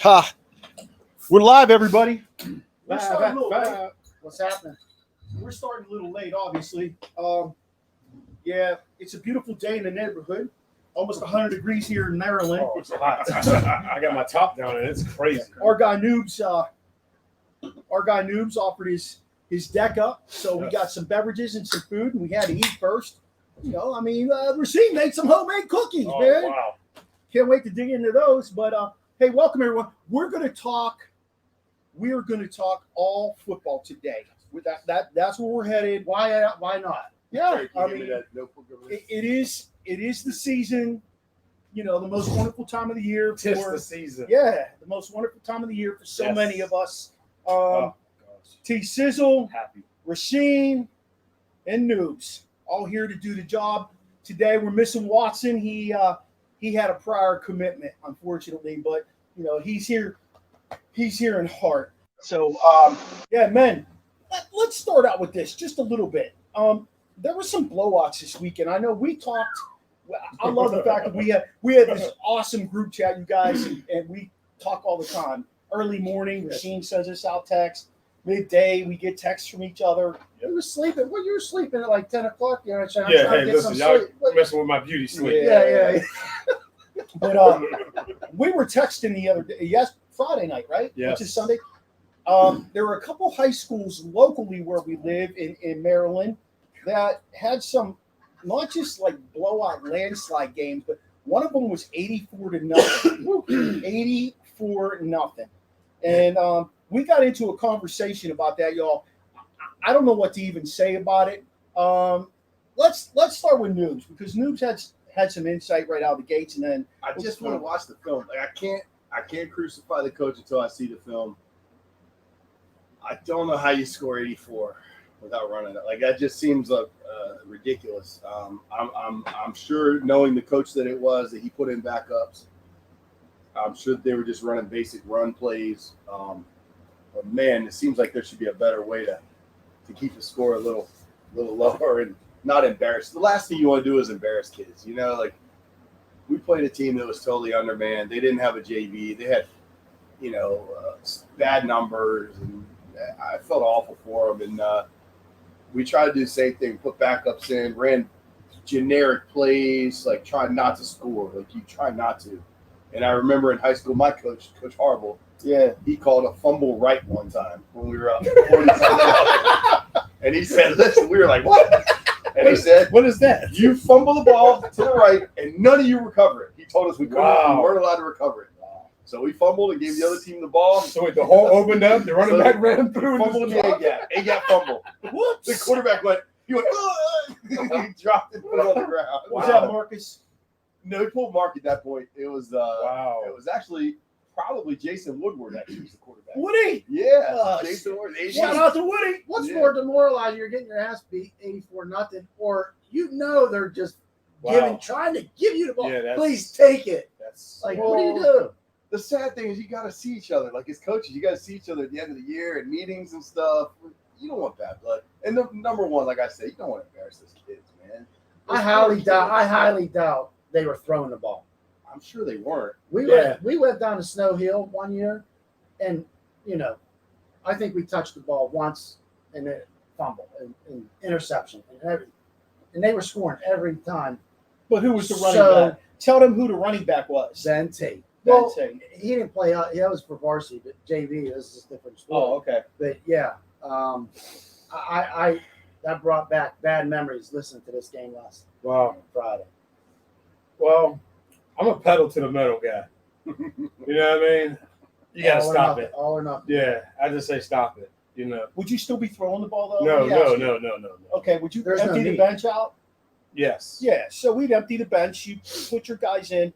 Ha! We're live, everybody. We're starting a little late. What's happening? We're starting a little late, obviously. Yeah, it's a beautiful day in the neighborhood. Almost 100 degrees here in Maryland. Oh, it's hot. I got my top down and it's crazy. Our guy Noobs offered his deck up, so we got some beverages and some food, and we had to eat first. You know, I mean, Rashid made some homemade cookies, man. Wow. Can't wait to dig into those. But hey, welcome everyone. We're going to talk all football today. With that's where we're headed. Why not? Yeah, I mean, it is the season. You know, the most wonderful time of the year. Tis the season. Yeah, the most wonderful time of the year for so many of us. T Sizzle, Happy. Rasheen, and Noobs all here to do the job today. We're missing Watson. He had a prior commitment, unfortunately, but you know he's here in heart. So yeah, men, let's start out with this just a little bit. There were some blowouts this weekend. I know we talked. I love the fact that we had this awesome group chat, you guys, and we talk all the time. Early morning, Rasheen sends us out text. Midday, we get texts from each other. You were sleeping. Well, you were sleeping at like 10 o'clock. You know, trying Yeah, to hey, get listen, some y'all sleep. messing with my beauty sleep. Yeah. But we were texting the other day. Friday night, right? Yes. Which is Sunday. There were a couple high schools locally where we live in Maryland that had some, not just like blowout landslide games, but one of them was 84-0. 84-0. And we got into a conversation about that, y'all. I don't know what to even say about it. Let's start with Noobs, because Noobs had some insight right out of the gates, and then I just want to watch the film. Like I can't crucify the coach until I see the film. I don't know how you score 84 without running it. Like that just seems ridiculous. I'm sure, knowing the coach that it was, that he put in backups. I'm sure they were just running basic run plays. But man, it seems like there should be a better way to keep the score a little lower and not embarrass. The last thing you want to do is embarrass kids. You know, like we played a team that was totally undermanned. They didn't have a JV. They had, bad numbers, and I felt awful for them. And we tried to do the same thing, put backups in, ran generic plays, like trying not to score. Like you try not to. And I remember in high school, my coach, Coach Harble, he called a fumble right one time when we were up 40-something. And he said, listen, we were like, what? And he said, what is that? You fumble the ball to the right, and none of you recover it. He told us we weren't allowed to recover it. So we fumbled and gave the other team the ball. So wait, the hole opened up, the running back ran through and fumbled the A-gap fumble. Whoops. The quarterback went, he dropped it, put it on the ground. Was that Marcus? No, he pulled Mark at that point. It was wow. It was actually probably Jason Woodward actually was the quarterback. Woody? Yeah. Jason Woodward. Shout out to Woody. What's more demoralizing? You're getting your ass beat 84-0, or they're just trying to give you the ball. Yeah, please take it. That's like, what do you do? The sad thing is you got to see each other. Like as coaches, you got to see each other at the end of the year and meetings and stuff. You don't want bad blood. And number one, like I said, you don't want to embarrass those kids, man. I highly doubt they were throwing the ball. I'm sure they weren't. We went down to Snow Hill one year, and I think we touched the ball once and then fumble and interception and everything, and they were scoring every time. But who was the running back? Tell them who the running back was. Ben Tate. Well, he didn't play. That was for varsity, but JV is a different story. Oh, okay. But yeah, I that brought back bad memories listening to this game last Friday. Well, I'm a pedal to the metal guy. You know what I mean? You got to stop it. All or nothing. Yeah, I just say stop it. Would you still be throwing the ball though? No. Okay, would you empty the bench out? Yes. Yeah, so we'd empty the bench. You put your guys in.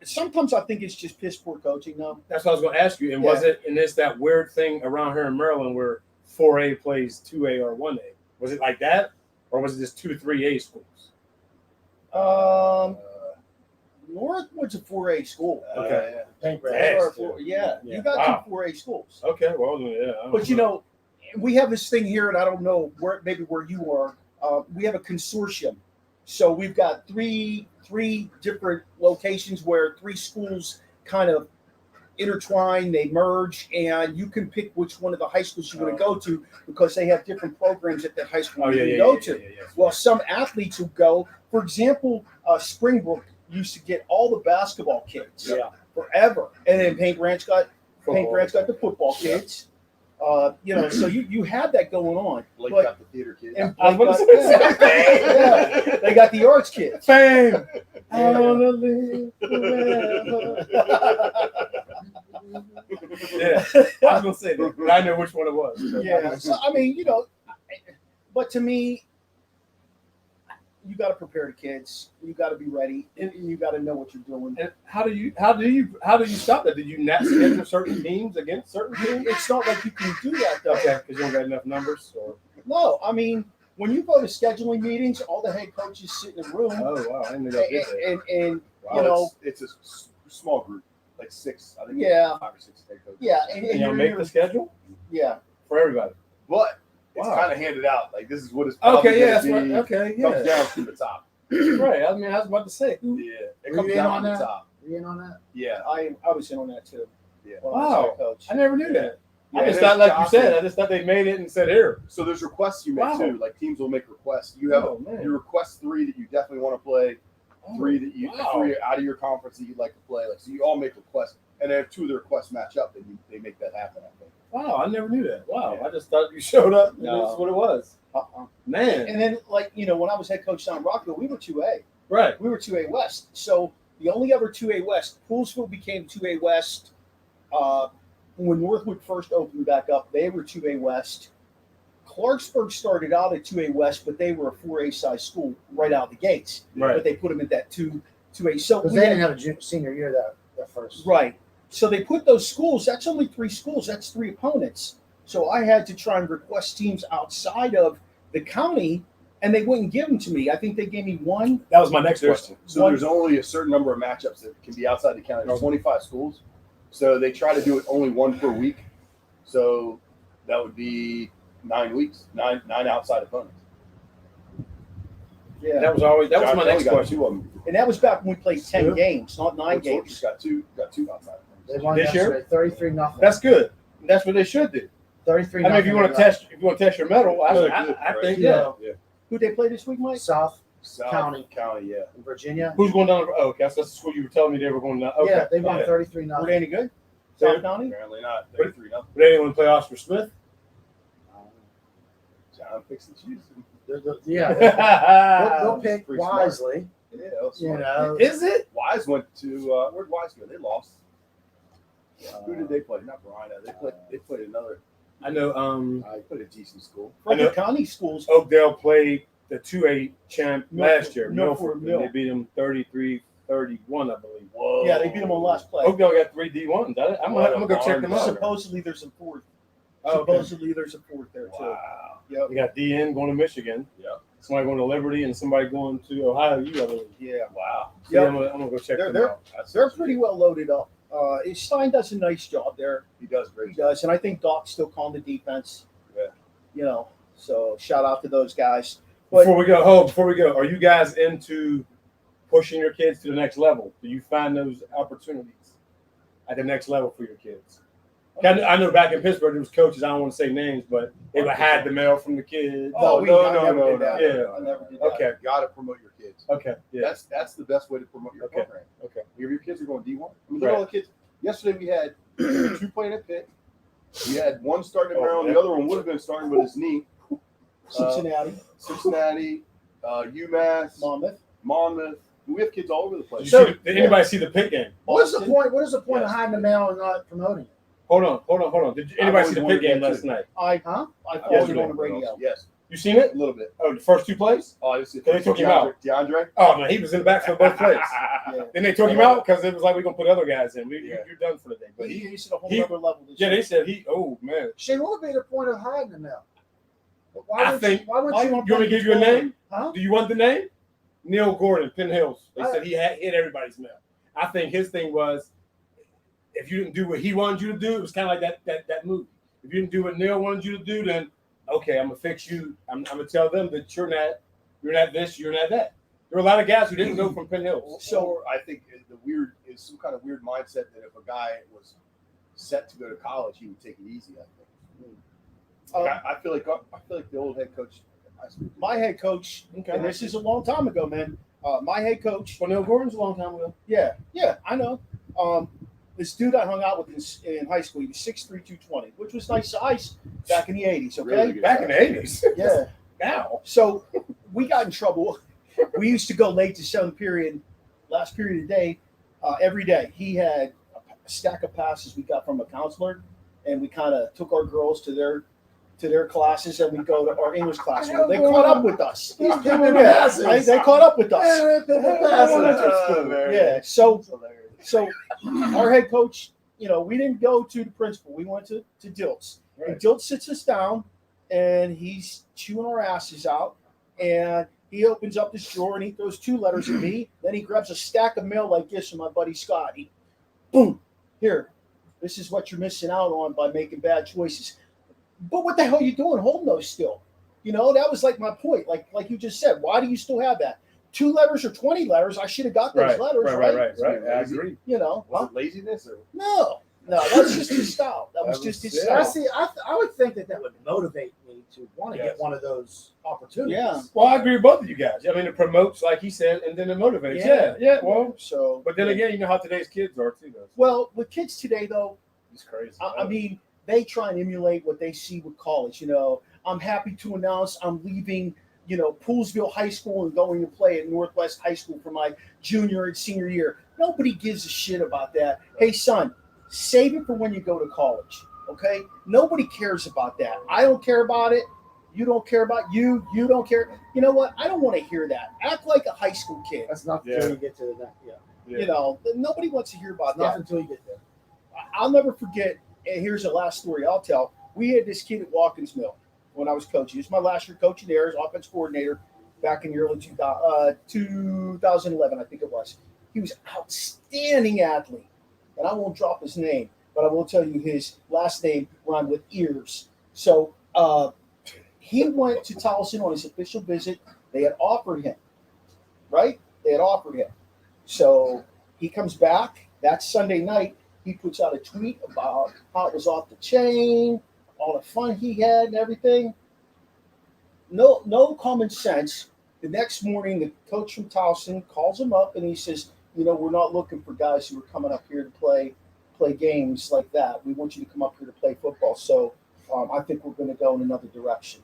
Sometimes I think it's just piss poor coaching, though. That's what I was going to ask you. And was it, and it's that weird thing around here in Maryland where 4A plays 2A or 1A? Was it like that? Or was it just 2 to 3A schools? Northwood's a 4A school. Okay. You got 2 4A schools. Okay, well, yeah. But, we have this thing here, and I don't know where you are. We have a consortium. So we've got three different locations where 3 schools kind of intertwine, they merge, and you can pick which one of the high schools you want to go to because they have different programs at that high school you go to. Well, some athletes will go. For example, Springbrook used to get all the basketball kids forever, and then Paint Branch got the football kids. So you had that going on. Blake got the theater kids. And they got the arts kids. Fame. I wanna live forever. Yeah, I was gonna say that, but I know which one it was. Yeah. So I mean, but to me, you got to prepare the kids. You got to be ready, and you got to know what you're doing. And how do you stop that? Did you not schedule certain teams against certain teams? It's not like you can do that though. Okay, because you don't got enough numbers. Or No, I mean, when you go to scheduling meetings, all the head coaches sit in a room, oh wow, I didn't know that did that. and Wow, it's a small group, like 6. I think. Yeah. 5 or 6 head coaches. yeah, And you'll make the schedule yeah. for everybody. But it's Wow. kind of handed out. Like this is what it's probably Okay, yeah, gonna that's be. right. Okay, Comes yeah, down from the top. right. I mean, I was about to say. Yeah, it Were comes you in down on from the that? top. You in on that? Yeah, I was in on that too. Yeah. when I was Wow. head coach. I never knew that. Yeah, I just there's thought, like you jobs and- said, I just thought they made it and said here. So there's requests you make Wow. too. Like teams will make requests. You have Oh, man. you request 3 that you definitely want to play, 3 that you wow. 3 out of your conference that you'd like to play. Like so, you all make requests, and then if 2 of the requests match up, then they make that happen. I think. Wow, I never knew that. Wow, Yeah. I just thought you showed up and No. that's what it was. Man, And then, when I was head coach down in Rockville, we were 2A. right. We were 2A West. So the only other 2A West, Poolsville became 2A West. When Northwood first opened back up, they were 2A West. Clarksburg started out at 2A West, but they were a 4A size school right out of the gates. Right. But they put them at that 2A. So Because we they had- didn't have a senior year that first. right. So they put those schools. That's only 3 schools. That's 3 opponents. So I had to try and request teams outside of the county, and they wouldn't give them to me. I think they gave me one. That was my next question. So there's only a certain number of matchups that can be outside the county. There's 25 schools, so they try to do it only 1 per week. So that would be 9 weeks, nine outside opponents. Yeah. That was John my Kelly next got question. 2 of them. And that was back when we played 10 Two? games, not 9 Fort Fortress games. got two outside They opponents. won This year? yesterday, 33-0. That's good. That's what they should do. 33. I mean, if you want to test your metal, I think Yeah. Who they play this week, Mike? South South County. yeah. in Virginia. Who's going down? Oh, okay, that's the school you were telling me they were going down. Okay. Yeah, they won Okay. 33-0. Were they any good? They- South County? Apparently not. 33-0. But they didn't want to play Oscar Smith. John picks and chooses. Yeah, they'll pick Pretty smart. wisely. Yeah, that was You smart. know, Is it? Wise went to where'd Wise go? They lost. Who did they play? Not Verona. They played another. I know. They played a decent school. Frederick County schools. Oakdale played the 2A champ Milford- last year. Milford Milford. Mill. They beat them 33-31, I believe. Whoa. Yeah, they beat them on last play. Oakdale got 3 D1s. I'm gonna go check them out. Supposedly there's a 4th. Oh, okay. Supposedly there's a 4th there too. Wow. Yep. We got DN going to Michigan. Yep. Somebody going to Liberty and somebody going to Ohio U, I believe. Yeah. Wow. So Yep. I'm gonna go check them They're- out. They're pretty well loaded up. Stein does a nice job there. He does He great. does, and I think Doc's still calling the defense. Yeah. So shout out to those guys. But Before we go, are you guys into pushing your kids to the next level? Do you find those opportunities at the next level for your kids? I know back in Pittsburgh there was coaches, I don't want to say names, but they would hide the mail from the kids. Oh, I no, never no, did that. yeah. I never did that. Okay. You got to promote your kids. Okay. Yeah. That's the best way to promote your Okay. program. Okay. Your kids are going D1. I mean, look at all the kids. Yesterday we had 2 playing at Pitt. We had 1 starting at Oh, Maryland. yeah. The other one would have been starting with his knee. Cincinnati, UMass, Monmouth. We have kids all over the place. Did anybody see the Pitt game? what is the Boston? point? What is the point of Yes. hiding the mail and not promoting it? Hold on. Did anybody see the always Pitt game wanted that last too. night? I Huh? followed Yesterday. it on the radio. Yes, You seen it? a little bit. Oh, the first 2 plays? Oh, you see, They took him out. DeAndre. Oh man, he was in the backfield both plays. Yeah. Then they took him out because it was like we're gonna put other guys in. Yeah. You're done for the day. But But he's at a whole he- other level this yeah, year. they said oh man. Shane, what would be the point of hiding the mail? Why I would think- you, why would why you? you want- You want me to give you a name? Huh? Do you want the name? Neil Gordon, Penn Hills. They I- said he had hit everybody's mail. I think his thing was if you didn't do what he wanted you to do, it was kind of like that movie. If you didn't do what Neil wanted you to do, then okay, I'm gonna fix you. I'm gonna tell them that you're not this, you're not that. There were a lot of guys who didn't go from Penn Hills. So I think is some kind of weird mindset that if a guy was set to go to college, he would take it easy. I think. I feel like the old head coach. My head coach, and this is a long time ago, man. My head coach, Neil Gordon's a long time ago. yeah, I know. This dude I hung out with in high school, he was 6'3", 220, which was nice size back in the 80s, okay? Really good Back in the 80s. Yeah. Now. So we got in trouble. We used to go late to 7th period, last period of the day, every day. He had a stack of passes we got from a counselor, and we kind of took our girls to their classes, and we go to our English class. They caught up with us. He's giving passes. They caught up with us. Yeah. So our head coach, we didn't go to the principal. We went to Diltz. Right. And Diltz sits us down, and he's chewing our asses out. And he opens up this drawer, and he throws 2 letters at me. Then he grabs a stack of mail like this from my buddy Scott. Boom, here. This is what you're missing out on by making bad choices. But what the hell are you doing holding those still? That was like my point. Like you just said, why do you still have that? 2 letters or 20 letters, I should have got those letters, right? Right. I agree. Was it laziness or? No, that's just his style. That was just his style. I would think that would motivate me to want to get one of those opportunities. Yeah. Well, I agree with both of you guys. I mean, it promotes, like he said, and then it motivates. Yeah. Well, but then again, you know how today's kids are too, though. Well, with kids today, though, It's crazy. I mean, they try and emulate what they see with college. I'm happy to announce I'm leaving, Poolsville High School and going to play at Northwest High School for my junior and senior year. Nobody gives a shit about that. Hey, son, save it for when you go to college, okay? Nobody cares about that. I don't care about it. You don't care about you. You don't care. You know what? I don't want to hear that. Act like a high school kid. That's not until you get to the next. Yeah. Nobody wants to hear about Not that. until you get there. I'll never forget, and here's the last story I'll tell. We had this kid at Watkins Mill when I was coaching. He was my last year coaching there as offense coordinator back in the early 2011, I think it was. He was an outstanding athlete, and I won't drop his name, but I will tell you his last name rhymed with ears. So he went to Towson on his official visit. They had offered him, right? They had offered him. So he comes back that Sunday night. He puts out a tweet about how it was off the chain, all the fun he had and everything. No common sense. The next morning, the coach from Towson calls him up and he says, we're not looking for guys who are coming up here to play games like that. We want you to come up here to play football. So I think we're going to go in another direction.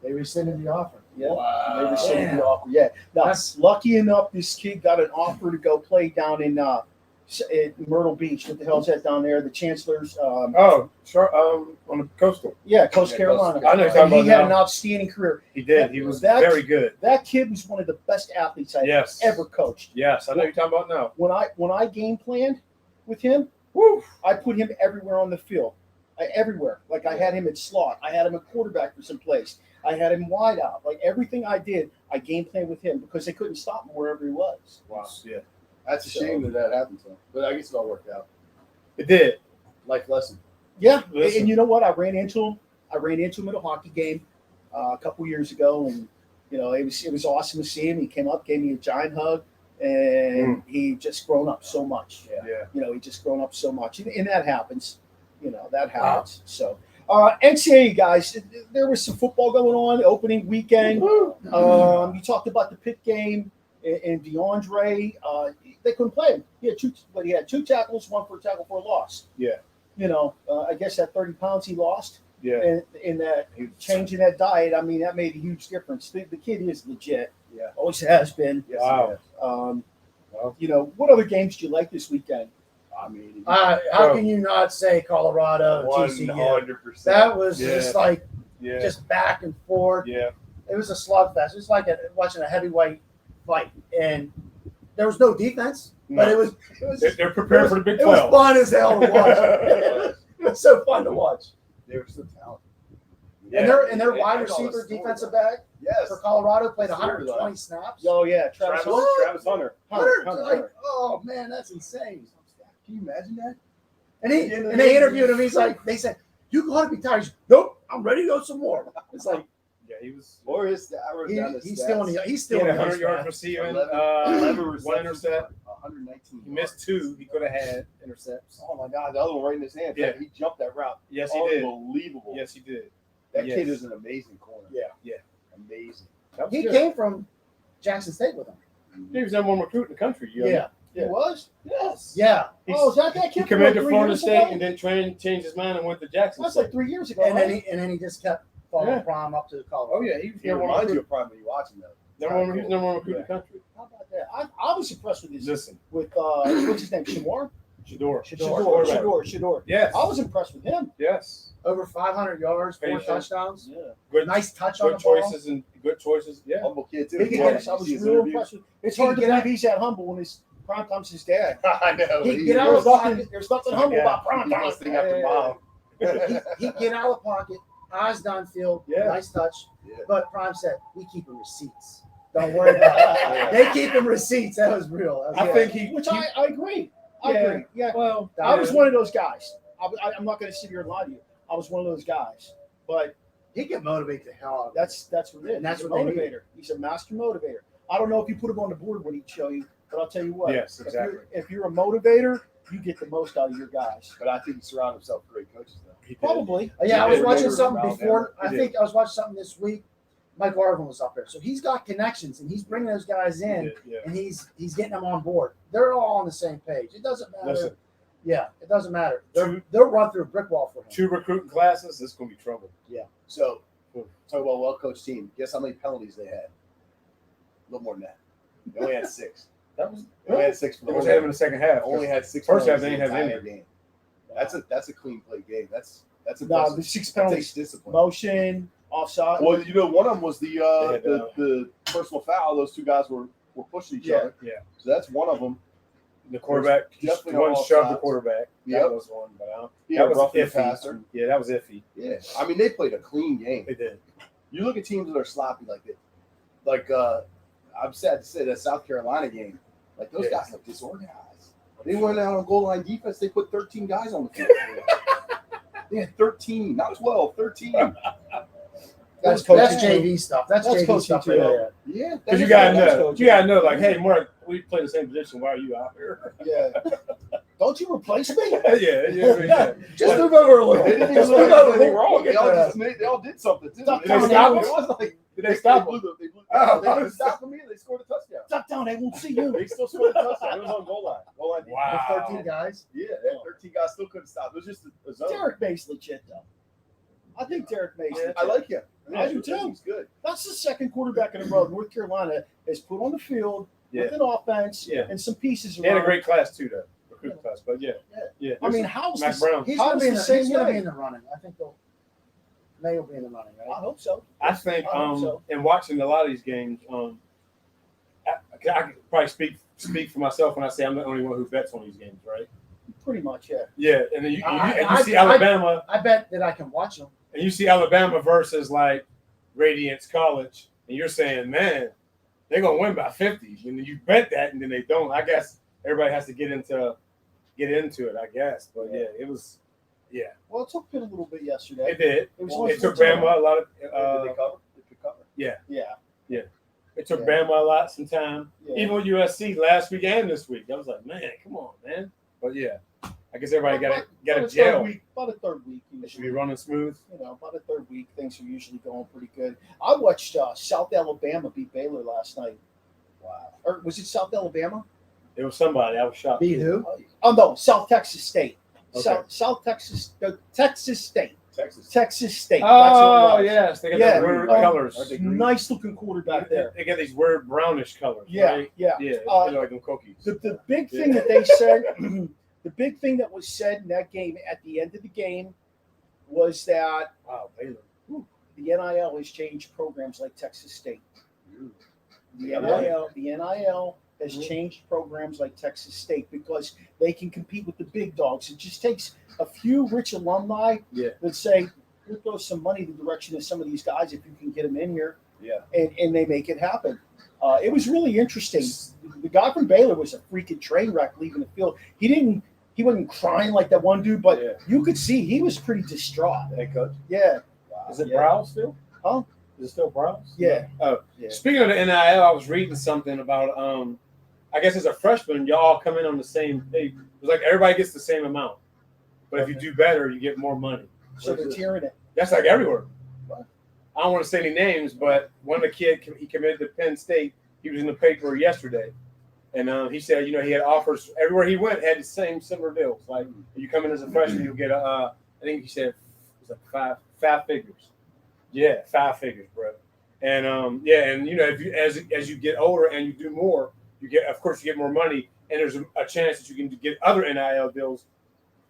They rescinded the offer. Yeah, Wow. they rescinded the offer. Yeah. Now, lucky enough, this kid got an offer to go play down in Myrtle Beach. What the hell's that down there? The Chancellor's. On the coastal. Yeah, Coast Carolina. I know you're talking about he had now. an outstanding career. He did. He was That- very good. That kid was one of the best athletes I ever coached. Yes, I know you're talking about now. When I game planned with him, I put him everywhere on the field. Everywhere. Like I had him at slot. I had him at quarterback for some place. I had him wide out. Like everything I did, I game planned with him because they couldn't stop him wherever he was. Wow. Yeah. That's a shame that happened to him. But I guess it all worked out. It did. Life lesson. Yeah, Listen. and you know what? I ran into him at a hockey game a couple years ago, and it was awesome to see him. He came up, gave me a giant hug, and he just grown up so much. Yeah. He just grown up so much, and that happens. That happens. So, NCAA guys, there was some football going on opening weekend. You talked about the Pitt game and DeAndre. They couldn't play him. He had 2 tackles, 1 for a tackle for a loss. Yeah. I guess that 30 pounds he lost. Yeah. And in that changing that diet, I mean, that made a huge difference. The kid is legit. Yeah. Always has been. Yes, Wow. What other games did you like this weekend? I mean, How can you not say Colorado and TCU? 100%. That was just like Yeah. just back and forth. Yeah. It was a slugfest. It was like watching a heavyweight fight, and there was no defense, but it was They're prepared for the Big it was 12. fun as hell to watch. It was so fun to watch. They were so talented. And their Yeah, wide and all the receiver story. defensive back Yes. for Colorado played Sure, 120 snaps. Oh yeah, Travis. Travis Hunter. Like, oh man, that's insane. Can you imagine that? And they interviewed him. They said, "You got to be tired." He's, nope, I'm ready to go some more. It's like, Yeah, he was. Or is I wrote down the He's stats. still in the he's He still had in the 100 yards man. receiving, 11 one receptions, intercept. 119. He missed 2. He could have had intercepts. Oh my God, the other one right in his hand. Yeah. He jumped that route. Yes, he did. Unbelievable. Yes, he did. That Yes. kid is an amazing corner. Yeah. Amazing. That was He good. came from Jackson State with him. He was number 1 recruit in the country. You know? Yeah. He was? Yes. Yeah. Oh, is that He kid from committed to 3 Florida years State ago? and then changed his mind and went to Jackson That's State. like 3 years ago. And right? then he just kept following Yeah. Prime up to college. Oh yeah, he was He number 1 reminds you recruit. of Prime when you watch him though. He was number 1 recruit in the country. How about that? I was impressed with his Listen, with what's his name? Shamar? Shador. Shador. Yes. I was impressed with him. Yes. Over 500 yards, 4 Patient. touchdowns. Yeah. Good. Nice touch on Good the ball. choices and good choices. Yeah. Humble kid too. Big Yeah, hitters. I you was see his real interviews. impressed with. It's He hard to get believe out- he's that humble when his prime time's his dad. I know. He He's get out There's of nothing. There's nothing humble Yeah. about prime time. This thing after mom. He'd get out of the pocket, eyes downfield, Yeah. nice touch. Yeah. But Prime said, we keep him receipts. Don't worry about it. They keep him receipts. That was real. That was I good. think he. Which he- I agree. I Yeah. agree. Yeah. Well, I was one of those guys. I'm not going to sit here and lie to you. I was one of those guys. But he can motivate the hell out of that's what it is. And that's He's a what they motivator. He's a master motivator. I don't know if you put him on the board what he'd show you, but I'll tell you what. Yes, exactly. If you're a motivator, you get the most out of your guys. But I think he surrounded himself with great coaches though. he did. Probably. Yeah, I was He watching did. something before. He I did. think I was watching something this week. Mike Arvin was up there. So he's got connections and he's bringing those guys He in did, yeah. and he's getting them on board. They're all on the same page. It doesn't matter. Listen. Yeah, it doesn't matter. Two- They'll run through a brick wall for him. 2 recruiting classes. This is gonna be trouble. So talk about a well-coached team. Guess how many penalties they had? A little more than that. They only had 6. That was. They only had 6 It was penalties. him in the second half. Only had 6 First half, penalties they the didn't have entire any. game. That's a clean play game. That's No, impressive. the 6 That penalties: takes discipline. motion, offside. Well, you know, one of them was the had, the personal foul. Those two guys were pushing each Yeah, other. yeah. So that's one of them. The quarterback, Definitely one all shoved the sides. quarterback. Yep. That was one, but I don't. Yeah, that was roughing the iffy. passer. Yeah, that was iffy. Yeah, I mean they played a clean game. They did. You look at teams that are sloppy like that. Like I'm sad to say that South Carolina game. Like those Yeah. guys look disorganized. They went out on goal line defense. They put 13 guys on the field. They had 13, not 12, 13. That's That's coaching JV stuff. That's That's JV coaching stuff. too. Right there. Yeah, Because you that's- gotta that's know. coaching. You gotta know. Like, hey, Mark, we play the same position. Why are you out here? Yeah. Don't you replace me? yeah. Just move over a little. They didn't Just even do look over anything the- wrong. They all Yeah. just they all did something too. Stop They telling stop me. them. It was like Did they stop him? They couldn't stop them either. They scored a touchdown. Stop down. They won't see you. They still scored a touchdown. It was on goal line. Goal line. Wow. With 13 guys. Yeah, that 13 guys still couldn't stop. It was just a zone. Derek May's legit though. I think Derek May's legit. I like him. I do too. He's good. That's the second quarterback in a row North Carolina has put on the field with an offense Yeah. and some pieces They had a around. great class too, though. Recruiting class, but yeah. I mean, how's Mac this? Brown. He's How going is to be in the the, same he's gonna way? be in the running. I think May will be in the running, I right? hope so. I think I hope so. in watching a lot of these games, I can probably speak for myself when I say I'm the only one who bets on these games, right? Pretty much, yeah. Yeah, and then you I- see Alabama, I bet that I can watch them. and you see Alabama versus like Radiance College, and you're saying, man, they're gonna win by 50. And you bet that, and then they don't. I guess everybody has to get into it. I guess, but yeah, it was. Yeah, Well, it took Pitt a little bit yesterday. it did. It was only It took 14. Bama a lot of. Did they cover? Did they cover? Yeah. It took Yeah. Bama a lot some time. Yeah. Even with USC last week and this week, I was like, man, come on, man. But yeah, I guess everybody got About a a gel. About a third week. It should be running smooth. You know, about a third week, things are usually going pretty good. I watched South Alabama beat Baylor last night. Wow. Or was it South Alabama? It was somebody. I was shocked. Beat who? Oh no, South Texas State. Okay. South Texas, Texas State. Texas. Texas State. Oh That's yes, they got Yeah. the weird Oh, colors. Are they what it was. Nice looking quarterback there. They got these weird brownish colors. Yeah, right? yeah. Yeah. Uh, They're like them cookies. The big thing that they said, the big thing that was said in that game at the end of the game was that Wow, Baylor. the NIL has changed programs like Texas State. The NIL has changed programs like Texas State because they can compete with the big dogs. It just takes a few rich alumni that say, we'll throw some money the direction of some of these guys if you can get them in here. Yeah. And they make it happen. It was really interesting. The guy from Baylor was a freaking train wreck leaving the field. He wasn't crying like that one dude, but you could see he was pretty distraught. Head coach. Yeah. Is it Yeah. Brown still? Huh? Is it still Browns? Yeah. Oh, Yeah. Speaking of the NIL, I was reading something about I guess as a freshman, y'all come in on the same. It was like everybody gets the same amount, but if you do better, you get more money. So they're tiering it. That's like everywhere. Right. I don't want to say any names, but one of the kid he committed to Penn State. He was in the paper yesterday, and he said, he had offers everywhere he went. Had the same similar deals. Like if you come in as a freshman, you'll get I think he said it was like five figures. Yeah, 5 figures, bro. And and if you as you get older and you do more, you get more money, and there's a chance that you can get other NIL deals.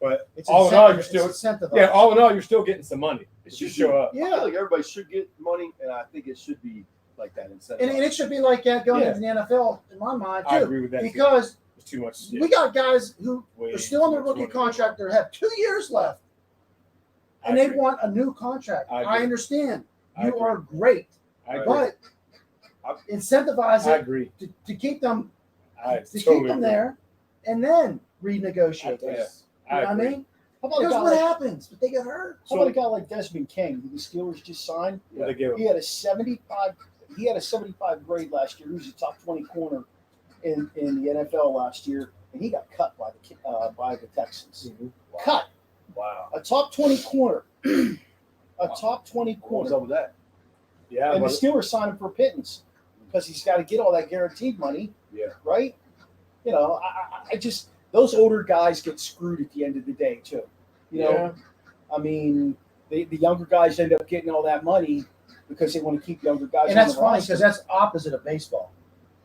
But all in all, you're still you're still getting some money. It should show up. Yeah, I feel like everybody should get money, and I think it should be like that incentive. And it should be like that going into the NFL in my mind too. I agree with that because it's too much. We got guys who are still on their rookie contract that have 2 years left, and they want a new contract. I understand. You are great, but incentivize it to keep them keep them there, and then renegotiate this. You know what I mean? Because what happens? But they get hurt. How about a guy like Desmond King, who the Steelers just signed? Yeah. He had a 75. He had a 75 grade last year. He was a top 20 corner in the NFL last year, and he got cut by the Texans. Mm-hmm. Wow. Cut. Wow. A top 20 corner. Top 20 corner. What was up with that? Yeah, and the Steelers signed him for pittance because he's got to get all that guaranteed money. Yeah. Right. I just those older guys get screwed at the end of the day too. I mean, the younger guys end up getting all that money because they want to keep younger guys. And that's funny because that's opposite of baseball.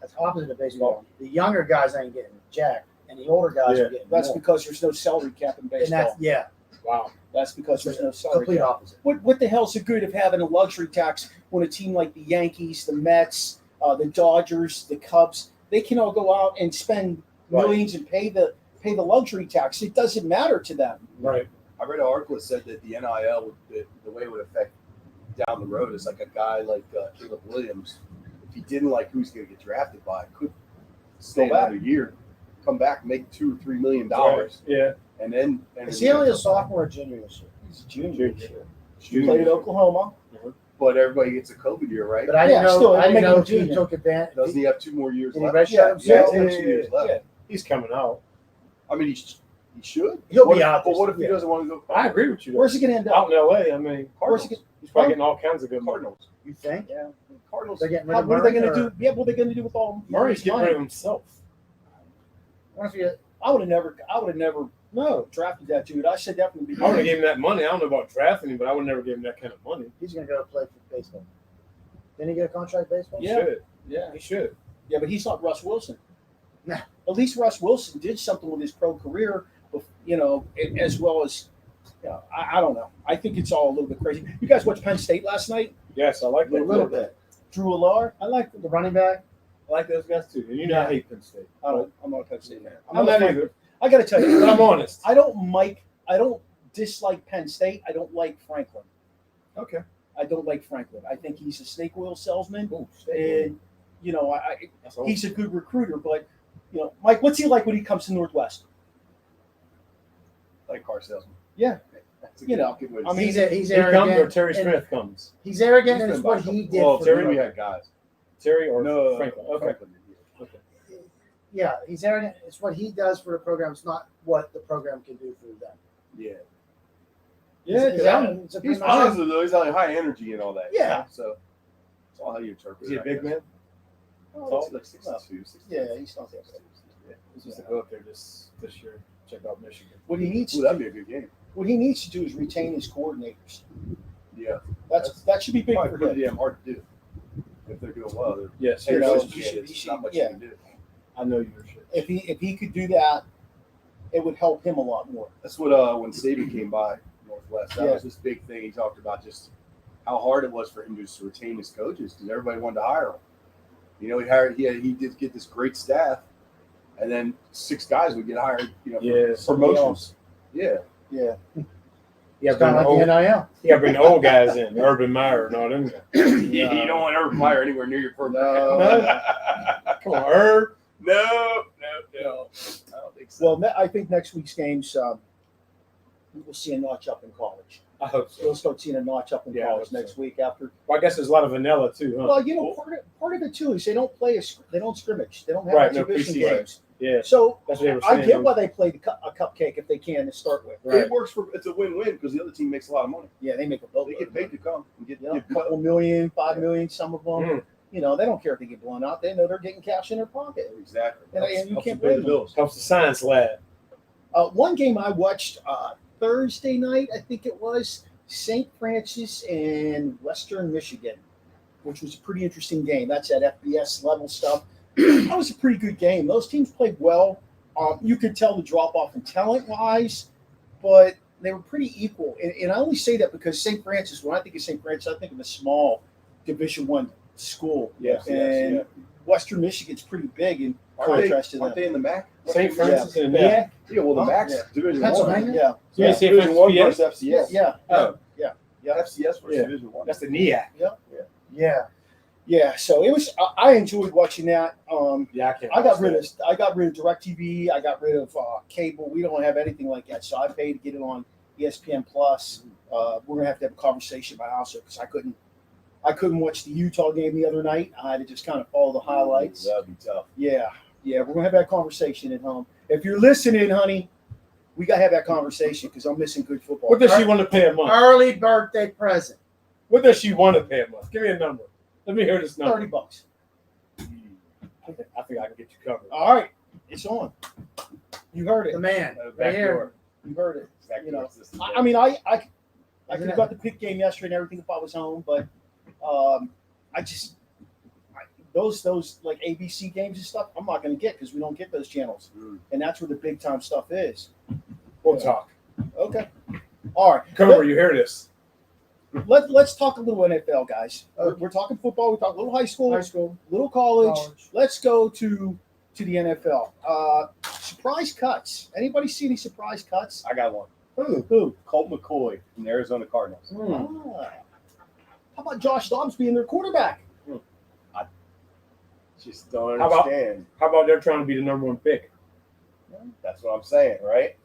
The younger guys ain't getting jacked, and the older guys are getting. That's more. because there's no salary cap in baseball. And wow. That's because there's no salary complete cap. opposite. What the hell's the good of having a luxury tax when a team like the Yankees, the Mets, the Dodgers, the Cubs, they can all go out and spend millions and pay the luxury tax? It doesn't matter to them. Right. I read an article that said that the NIL, the way it would affect down the road is like a guy like Caleb Williams. If he didn't like who he's going to get drafted by, could stay another year, come back, make $2 or $3 million. Yeah. And then Is he only a sophomore or junior this year? He's a junior this year. He played at Oklahoma. But everybody gets a COVID year, right? But I didn't know if he junior. took advantage. Doesn't he have 2 more years Did he left? redshirt himself? Yeah, 2 years left. Yeah. He's coming out. I mean, he should. He'll be out. But what if he doesn't want to go? I agree with you. Where's he going to end Out up? in LA, I mean, Where's he he's probably getting all kinds of good money. Cardinals. You think? Yeah, Cardinals. They're getting rid of What are they going to Murray, do? Yeah, what are they going to do with all Murray's getting money? rid of himself. What if you? I would have never drafted that dude. I said that from the I would have beginning. gave him that money. I don't know about drafting him, but I would never give him that kind of money. He's going to go play for baseball. Didn't he get a contract baseball? He Yeah. should. Yeah. He should. Yeah, but he's not Russ Wilson. Nah. At least Russ Wilson did something with his pro career, as well as, I don't know. I think it's all a little bit crazy. You guys watched Penn State last night? Yes, I like that. A little bit. Drew Allard? I like The running back. I like those guys too. And you know I hate Penn State. I'm not a Penn State fan. I'm not either. I got to tell you, But I'm honest. I don't dislike Penn State. I don't like Franklin. Okay. I don't like Franklin. I think he's a snake oil salesman. Ooh, And, That's all. he's a good recruiter. But, Mike, what's he like when he comes to Northwest? Like car salesman. Yeah. That's a You know, good way to I mean, say it. He's He comes or arrogant. Terry and Smith comes. He's arrogant, and He's it's been what back he up. did. Well, for Terry, the- we had guys. Terry or No, Franklin? Okay. Franklin. Okay. Yeah, he's arrogant. It's what he does for the program. It's not what the program can do for them. Yeah. Yeah, He's 'cause I'm- arrogant. It's a He's pretty much- positive though. He's like high energy and all that. Yeah. So it's all how you interpret is he it. a big man? Oh, he's like 62, 63. Yeah, he's not that bad. Yeah. He's just to go up there this year, check out Michigan. What he needs Ooh, that'd be a good game. to do is retain his coordinators. Yeah. That should be big Probably for pretty him. damn hard to do. If they're doing well, they're Yes, You Terry know, Smith, he should- it's he should- not much yeah. you can do. I know you should. If he could do that, it would help him a lot more. That's what when Saban came by Northwest, that Yeah. was this big thing. He talked about just how hard it was for him just to retain his coaches because everybody wanted to hire him. He did get this great staff, and then 6 guys would get hired. Yeah, for promotions. Yeah, Yeah. You It's kind of like the NIL. gotta bring the old guys in, Urban Meyer and all them guys. you don't want Urban Meyer anywhere near your program. No. Come on, Herb. No, I don't think so. Well, I think next week's games, we'll see a notch up in college. I hope so. We'll start seeing a notch up in Yeah, I college hope next so. week after. Well, I guess there's a lot of vanilla too, huh? Well, you know, part of it too is they don't play they don't scrimmage. They don't have Right, no exhibition preseason. games. Yeah, So that's what they were I saying. get why they play a cupcake if they can to start with. Right. It works for it's a win-win because the other team makes a lot of money. Yeah, they make a boat. They get paid to come and get, You know, a get beat couple up. million, 5 million, some of them. Mm. You know, they don't care if they get blown out. They know they're getting cash in their pocket. Exactly. And you Helps can't to pay blame the them. bills. Helps the science lab. One game I watched Thursday night, I think it was, St. Francis and Western Michigan, which was a pretty interesting game. That's at FBS level stuff. That was a pretty good game. Those teams played well. You could tell the drop off in talent wise, but they were pretty equal. And I only say that because St. Francis, when I think of St. Francis, I think of a small Division I school. Yes, And yes, Western Michigan's pretty big in yeah. Aren't contrast to they them. in the MAC? St. Francis and Yeah. Yeah, well, the Oh, MAC's yeah. Division Pennsylvania? One. Yeah. Yeah, Yeah. St. Division One Francis, versus FCS. Yeah. Oh, Yeah. FCS versus Yeah. Division One. that's the NEAC. Yeah. Yeah, so it was. I enjoyed watching that. Yeah, I can't. I got watch rid that. of. I got rid of DirecTV. I got rid of cable. We don't have anything like that, so I paid to get it on ESPN Plus. We're gonna have to have a conversation about also because I couldn't watch the Utah game the other night. I had to just kind of follow the highlights. That'd be tough. Yeah, we're gonna have that conversation at home. If you're listening, honey, we gotta have that conversation because I'm missing good football. What does she want to pay a month? Early birthday present. What does she want to pay a month? Give me a number. Let me hear this number. $30. I think I can get you covered. All right, it's on. You heard The it. man. Back Right here. door. You heard it. Back You door know, system. I mean, I could Isn't have it- got the pick game yesterday and everything if I was home, but those like ABC games and stuff, I'm not going to get because we don't get those channels, and that's where the big time stuff is. We'll talk. Okay, all right. Cover, you hear this? Let's talk a little NFL, guys. We're talking football. We talk a little high school, little college. College. Let's go to the NFL. Surprise cuts. Anybody see any surprise cuts? I got one. Who? Colt McCoy from the Arizona Cardinals. Ah. How about Josh Dobbs being their quarterback? Just don't How about- understand. How about they're trying to be the number one pick? That's what I'm saying, right?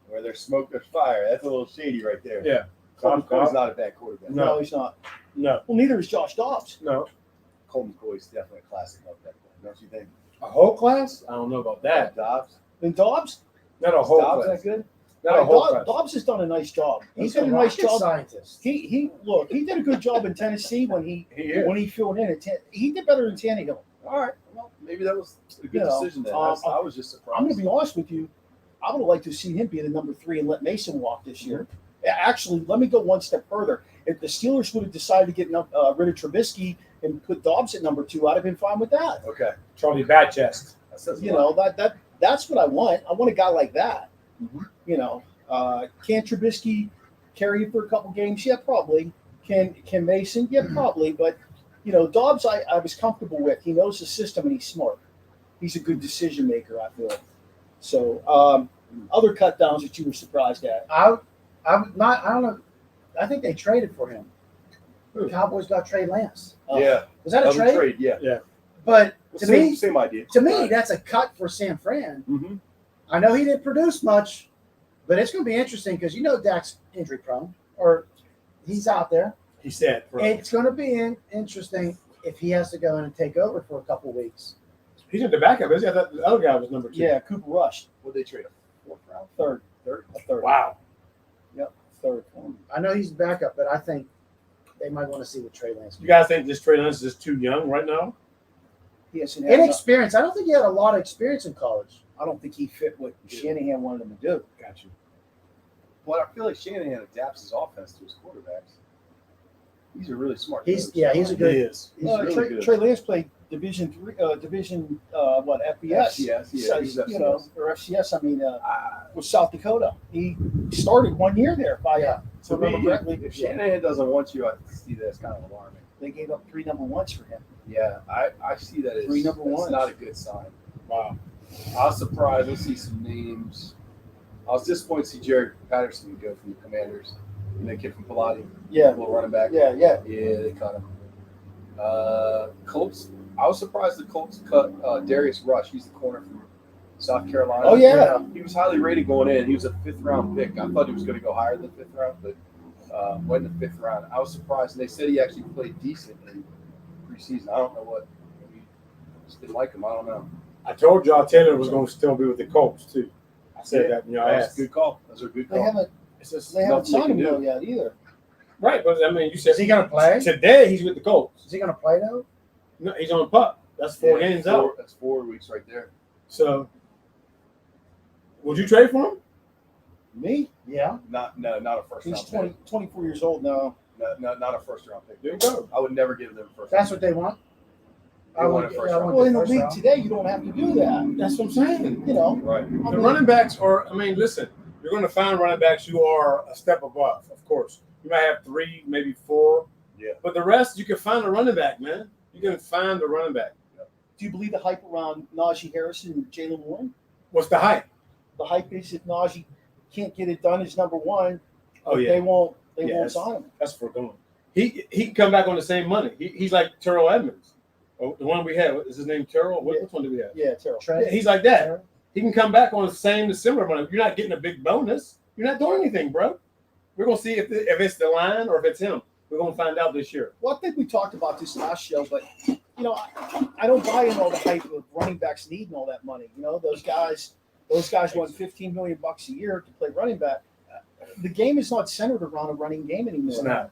Where there's smoke, there's fire. That's a little shady right there. Yeah. Colt McCoy's not a bad quarterback. No. No, he's not. No. Well, neither is Josh Dobbs. No. Colt McCoy's definitely a classic of that. Don't you think? A whole class? I don't know about that. Dobbs. And Dobbs? Not a whole Dobbs class. that good? Not a whole class. Dobbs has done a nice job. He's He's done a nice job. Scientist. He did a good job in Tennessee when he filled in. He did better than Tannehill. All right. Well, maybe that was a good You know, decision then. um, I was just surprised. I'm going to be honest with you. I would have liked to see him be the number 3 and let Mason walk this year. Actually, let me go one step further. If the Steelers would have decided to get rid of Trubisky and put Dobbs at number 2, I'd have been fine with that. Okay. Charlie Badchest. That says a You lot. know, that's what I want. I want a guy like that. Mhm. You know, can Trubisky carry you for a couple games? Yeah, probably. Can Mason? Yeah, probably. But you know, Dobbs, I was comfortable with. He knows the system and he's smart. He's a good decision maker, I feel. So, other cut downs that you were surprised at? I'm not. I don't know. I think they traded for him. The Cowboys got Trey Lance. Yeah. Was that a Another trade? Yeah. But to me, Same idea. that's a cut for San Fran. Mm-hmm. I know he didn't produce much, but it's going to be interesting because you know Dak's injury prone, or he's out there. He said. Bro. It's going to be interesting if he has to go in and take over for a couple weeks. He's at the backup. Isn't he? I thought the other guy was number 2. Yeah, Cooper Rush, What they trade him? 4th round. third. A third. Wow. Yep, third. I know he's backup, but I think they might want to see what Trey Lance You can guys think this Trey Lance is just too young right now? He hasn't do. had Inexperience. I don't think he had a lot of experience in college. I don't think he fit what Shanahan wanted him to do. Got you. Well, I feel like Shanahan adapts his offense to his quarterbacks. He's a really smart He's coach. he's a good. He is. He's really Trey, good. Trey Lance played Division FBS. FCS, yeah, he's you know, FCS. or FCS. I mean, with South Dakota, he started 1 year there. By Yeah. To remember me, correctly, if Shanahan doesn't want you, I see that as kind of alarming. they gave up 3 number 1s for him. Yeah, I see that as 3 number that's 1s. not a good sign. Wow. I was surprised. Let's see some names. I was disappointed to see Jared Patterson go from the Commanders. And the kid from Pilati, Yeah, little running back. yeah. Yeah, they cut him. Colts. I was surprised the Colts cut Darius Rush. He's the corner from South Carolina. Oh, yeah. He was highly rated going in. He was a 5th round pick. I thought he was going to go higher than 5th round, but went in the 5th round. I was surprised. And they said he actually played decent in preseason. I don't know what. Maybe just didn't like him. I don't know. I told y'all Taylor was going to still be with the Colts too. I said that in your That was ass. a good call. Those are good They calls. haven't It's just they haven't nothing they signed him can though do. yet either. right, but I mean, you said Is he going to play? today he's with the Colts. Is he going to play though? No, he's on pup. That's 4 games out. That's 4 weeks right there. So, would you trade for him? Me? Yeah. Not a first He's round 20, 24 years old now. pick. Not a first round pick. There you go. I would never give them a first. That's round what they want. They want a first round Well, in the first league round. today, you don't have to do that. That's what I'm saying. You know, pick. Right. I The mean, running backs are, I mean, listen, you're going to find running backs who are a step above, of course. You might have 3, maybe 4. Yeah. But the rest, you can find a running back, man. You can find a running back. do you believe the hype around Najee Harris and Jalen Warren? What's the hype? The hype is if Najee can't get it done as number one, Oh, they yeah. won't Yes. sign him. That's for going. He can come back on the same money. He's like Terrell Edmonds. Oh, the one we had, is his name Terrell? Yeah. Which one do we have? Yeah, Terrell. Trey? Yeah, he's like that. He can come back on the same, similar money. You're not getting a big bonus. You're not doing anything, bro. We're going to see if it's the line or if it's him. We're going to find out this year. Well, I think we talked about this last show, but I don't buy in all the hype of running backs needing all that money. Those guys want $15 million a year to play running back. The game is not centered around a running game anymore. It's not.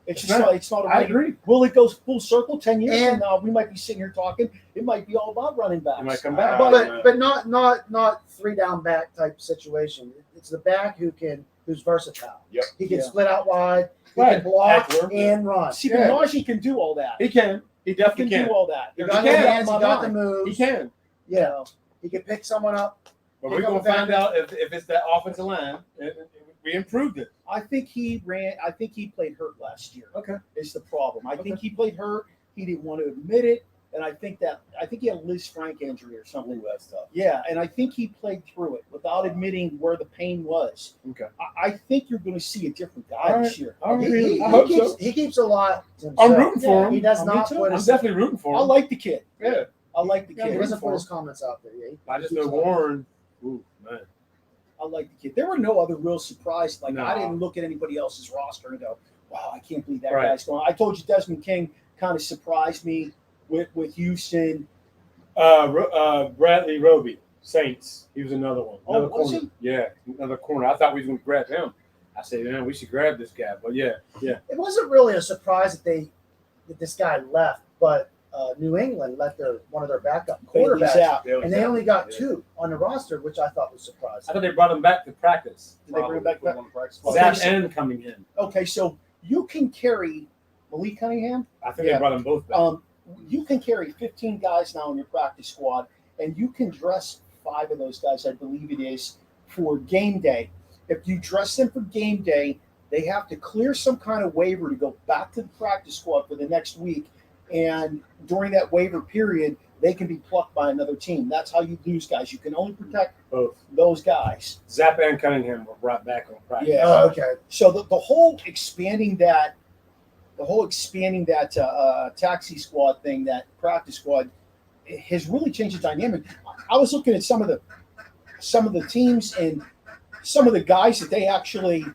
It's It's just not. not. It's not a I running. agree. Will it go full circle 10 years And- from now? We might be sitting here talking. It might be all about running backs. He might come back. But not 3 down back type situation. It's the back who's versatile. Yep. He can Yeah. split out wide. He Right. can block Tackler. and run. See, Yeah. Najee can do all that. He can. He He definitely can can. do all that. He There's got no the doubt in hands. He my got the mind. moves. He can. Yeah. He can pick someone up. But Pick we're up going the to find back. out if it's that offensive line. And we improved it. I think he played hurt last year. Okay. Is the problem. I think he played hurt. He didn't want to admit it. And I think he had a Liz Frank injury or something. That stuff. Yeah, and I think he played through it without admitting where the pain was. Okay. I think you're going to see a different guy All this right. year. All right. He I hope keeps, so. he keeps a lot to himself. I'm rooting for him. He does Me not too. put I'm his, definitely rooting for I him. like the kid. Yeah. I like the Yeah, kid. he I'm doesn't for put his him. comments out there. Yeah, I just keeps know a lot. Warren. Ooh, man. I like the kid. There were no other real surprises. Like No. I didn't look at anybody else's roster and go, "Wow, I can't believe that Right. guy's going." I told you Desmond King kind of surprised me with Houston. Bradley Roby, Saints. He was another one. Oh, Another was corner. Yeah, another corner. I thought we was going to grab him. I said, man, we should grab this guy. But yeah. It wasn't really a surprise that this guy left, but New England let one of their backup Bailey's quarterbacks, out. and they only got 2 on the roster, which I thought was I surprising. thought they brought him back to practice. Did they bring him back? Put him on the practice squad. Okay, Zach so- and coming in. Okay, so you can carry Malik Cunningham. I think Yeah. they brought them both back. You can carry 15 guys now in your practice squad, and you can dress 5 of those guys, I believe it is, for game day. If you dress them for game day, they have to clear some kind of waiver to go back to the practice squad for the next week. And during that waiver period, they can be plucked by another team. That's how you lose guys. You can only protect Both. those guys. Zap and Cunningham were brought back on practice. Yeah. Oh, okay. So the whole expanding that taxi squad thing, that practice squad, has really changed the dynamic. I was looking at some of the teams and some of the guys that they actually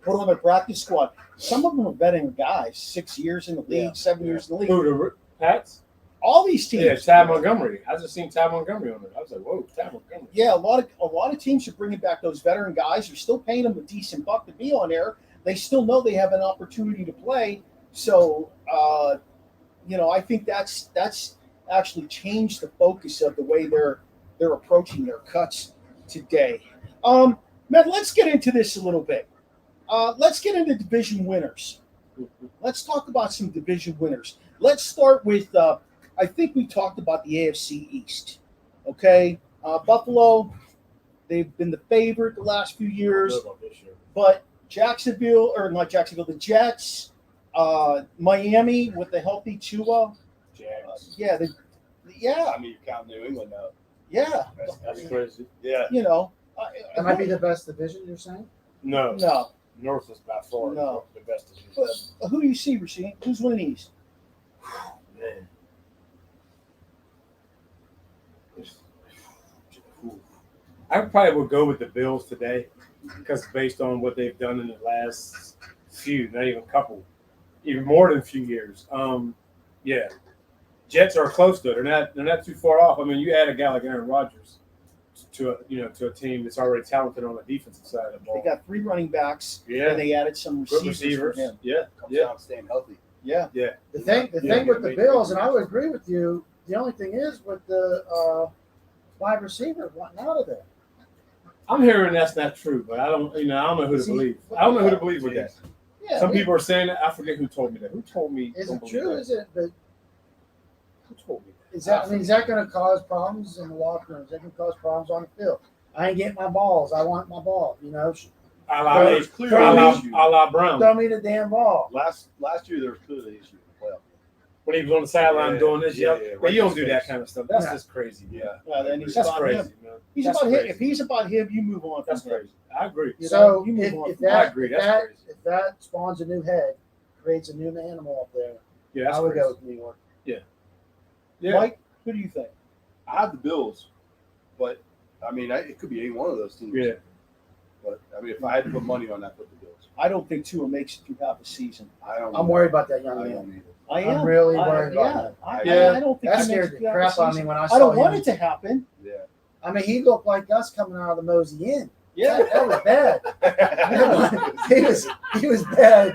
put on their practice squad. Some of them are veteran guys, 6 years in the league, Yeah. 7 years in the league. Who, the Pats? All these teams. Yeah, Ty Montgomery. I just seen Ty Montgomery on it. I was like, whoa, Ty Montgomery. Yeah, a lot of teams are bringing back those veteran guys. They're still paying them a decent buck to be on there. They still know they have an opportunity to play. So, I think that's actually changed the focus of the way they're approaching their cuts today. Matt, let's get into this a little bit. Let's get into division winners. Let's talk about some division winners. Let's start with. I think we talked about the AFC East. Okay, Buffalo. They've been the favorite the last few years, but the Jets, Miami with the healthy Tua. Jags. Yeah, I mean, you're counting New England now. yeah. That's crazy. Yeah. That might be the best division, you're saying? No. No. North is by far No. the best division. But who do you see, Rasheen? Who's winning East? Man. I probably would go with the Bills today because based on what they've done in the last few, not even a couple, even more than a few years. Yeah, Jets are close to it. They're not too far off. I mean, you add a guy like Aaron Rodgers to a team that's already talented on the defensive side of the ball. They got 3 running backs. Yeah. And they added some Good receivers for him. Yeah, Comes down to staying healthy. Yeah. yeah. The thing with the Bills, and I would agree with you. The only thing is with the wide receiver wanting out of there. I'm hearing that's not true, but I don't know who to believe. I don't know who to believe with that. Yeah, Some people are saying that. I forget who told me that. Who told me? Is don't it believe true? that? Is it? But Who told me that? is that going to cause problems in the locker room? Is that going to cause problems on the field? I ain't getting my balls. I want my ball. A la There's clearly an issue. a la Brown. Throw me the damn ball. Last year there was clearly an issue in the playoff. When he was on the sideline Yeah, doing this, yeah, yeah. yeah, But you don't right do in that his kind of stuff. That's Yeah. just crazy. Man. Yeah. Well, then he's That's about crazy, him. man. He's That's about crazy. him. If he's about him, you move on. That's from him. crazy. I agree. You So know, you move on if from I that agree. if That's that crazy. if that spawns a new head, creates a new animal up there, Yeah, that's I would crazy. go with New York. Yeah. Mike, who do you think? I have the Bills, but I mean, it could be any one of those teams. Yeah. But I mean, if I had to put money on that, put the Bills. I don't think Tua makes it through half a season. I'm worried about that I young man. don't either. I am. I'm really worried about yeah. that. I don't think That he makes scared it the through half crap a out of me season. when I saw I don't him. want it to happen. Yeah. I mean, he looked like us coming out of the Mosey Inn. Yeah. That was bad. he was bad.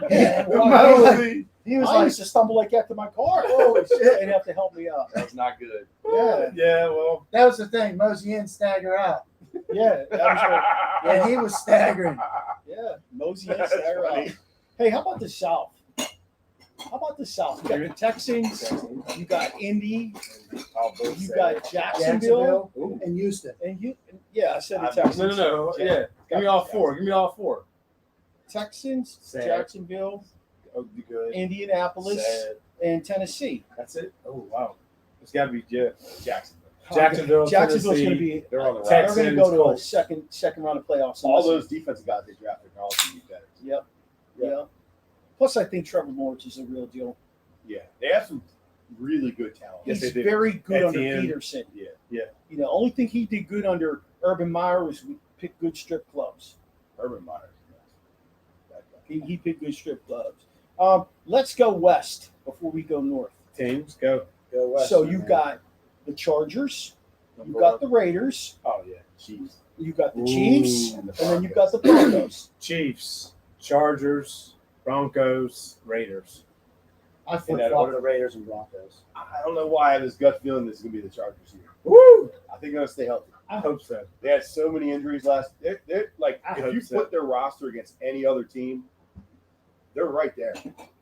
Yeah, well, Mosey. He was I used to stumble like that to my car. Holy shit! They'd have to help me out. That's not good. Yeah, Yeah. Well. That was the thing. Mosey Inn stagger out, yeah, that was right. and he was staggering. Yeah, Mosey and That's Sarah. funny. Hey, how about the South? How about the South? You got the Texans. You got Indy. You got Jacksonville. Jacksonville and Houston. And you, yeah, I said the I'm- Texans. No. Yeah. Give me all four. Give me all four. Texans, Sad. Jacksonville, That would be good. Indianapolis, Sad. and Tennessee. That's it. Oh wow. It's got to be Jacksonville. Jacksonville. Jacksonville's going to Tennessee. be. They're on the They're rise. going to Texans, go to a Colts. second round of playoffs. All those defensive guys they drafted are all going to be better. Yep. Yeah. Plus, I think Trevor Lawrence is a real deal. Yeah, they have some really good talent. Yes, He's they do. very good At under the end. Peterson. Yeah. You know, only thing he did good under Urban Meyer was pick good strip clubs. Urban Meyer. That guy. He picked good strip clubs. Let's go west before we go north. Teams go. Go west. So you got the Chargers, you got the Raiders, Oh yeah, Chiefs. you got the Ooh. Chiefs, And and the then you got the Broncos. Chiefs, Chargers, Broncos, Raiders. I flip that flop order. the Raiders and Broncos. I don't know why I have this gut feeling this is going to be the Chargers here. Woo! I think they're going to stay healthy. I hope so. They had so many injuries last. They're like, I if hope you so. put their roster against any other team, they're right there.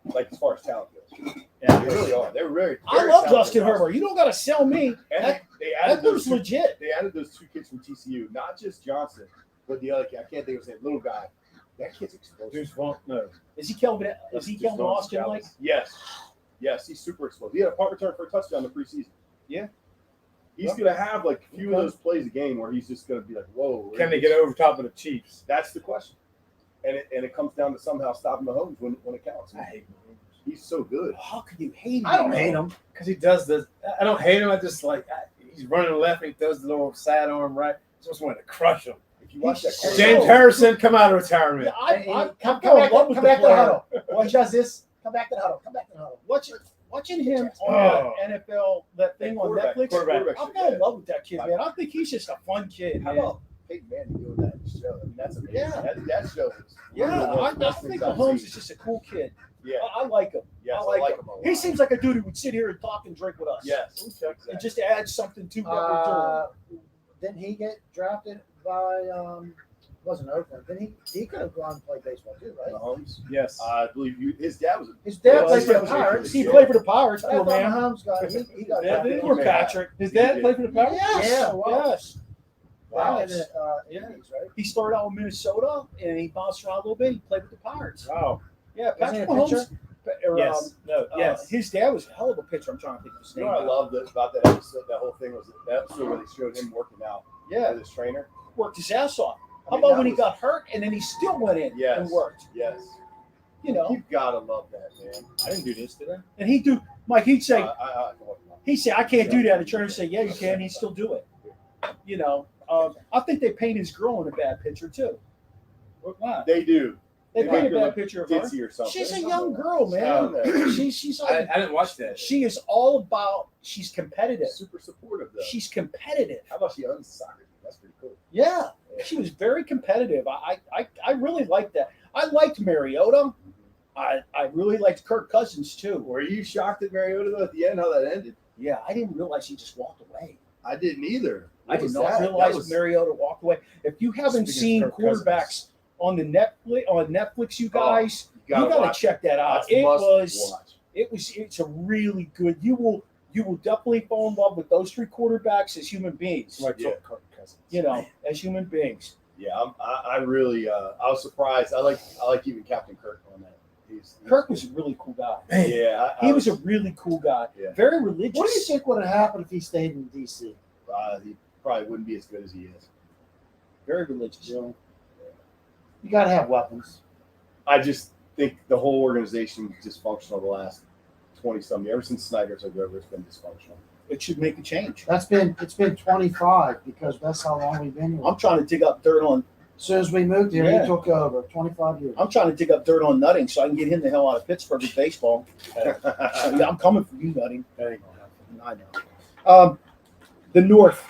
Like as far as talent goes, Yeah, they really are. They're very. I very love talented Justin roster. Herbert. You don't got to sell me. And That, they added that those looks two, legit. They added those two kids from TCU, not just Johnson, but the other kid. I can't think of his name. Little guy. That kid's explosive. Who's won't no. Is he Kelvin? Is he Kelvin Austin? Like, Yes, he's super explosive. He had a punt return for a touchdown in the preseason. Yeah. He's going to have like a few of those plays a game where he's just going to be like, whoa. Can they get over top of the Chiefs? That's the question. And it comes down to somehow stopping Mahomes when it counts. I hate Mahomes He's so good. how can you hate him? I don't hate him. because he does this. I don't hate him. I just like he's running left and he does the little sidearm right. I just wanted to crush him. If you watch that, He's- James Harrison, come out of retirement. Yeah, I Come fell in back, love with come the back to the player. huddle. Watch does this. Come back to the huddle. Come back to the huddle. Watching him on Oh. that NFL, that thing on Quarterback, Netflix, quarterback. I fell in love with that kid, man. I think he's just a fun kid, How man. about Peyton Manning doing that in the show? I mean, that's amazing. Yeah. That show is Yeah, one of the I best think things I've Mahomes seen. is just a cool kid. Yeah. I like him. Yes, I like him. him a lot. He seems like a dude who would sit here and talk and drink with us. Yes. And just add something to what we're doing. Didn't he get drafted by wasn't Oakland? Then he could have gone and played baseball too, right? Mahomes. Yes. I believe his dad was. His dad Well, played his for dad the was Pirates. He played for the Pirates, I poor thought man. Mahomes got he got Yeah, drafted. Poor man. Patrick. His dad played for the Pirates. Yes. Yeah, wow. Yes. Wow. Yes. Yeah. Right? He started out with Minnesota and he bounced around a little bit. He played with the Pirates. Wow. Yeah, Wasn't he Patrick a Mahomes. pitcher? Yes. No. Yes. His dad was a hell of a pitcher. I'm trying to think of his You name. know what I love about that episode? That whole thing was that episode where they showed him working out Yeah, with his trainer. worked his ass off. I How mean, about that when he was- got hurt and then he still went in Yes. and worked? Yes. You know, You gotta love that, man. I didn't do this, did I? and he'd do. Mike, he'd say, I I can't do that. The trainer would say, yeah, you can. He'd still do it. You know, I think they paint his girl in a bad picture too. Why? They do. They They paint make a her bad look picture of her. ditzy or something. She's a young girl, man. She's like, I didn't watch that. she is all about. She's competitive. Super supportive though. She's competitive. How about she owns soccer team? That's pretty cool. Yeah, she was very competitive. I really liked that. I liked Mariota. I really liked Kirk Cousins too. Were you shocked at Mariota though at the end how that ended? Yeah, I didn't realize he just walked away. I didn't either. I did not realize Mariota walked away. If you haven't seen quarterbacks on the Netflix, you guys, you gotta check that out. It's a really good. You will definitely fall in love with those three quarterbacks as human beings. As human beings. Yeah, I really I was surprised. I like even Captain Kirk on that. Kirk was a really cool guy. Yeah, he was a really cool guy. Yeah. Very religious. What do you think would have happened if he stayed in D.C.? He probably wouldn't be as good as he is. Very religious. You got to have weapons. I just think the whole organization is dysfunctional the last 20-some years. Ever since Snyder took over, it's been dysfunctional. It should make a change. It's been 25 because that's how long we've been here. I'm trying to dig up dirt on. As soon as we moved here, he took over. 25 years. I'm trying to dig up dirt on Nutting so I can get him the hell out of Pittsburgh with baseball. So, yeah, I'm coming for you, Nutting. That ain't gonna happen. I know. The North.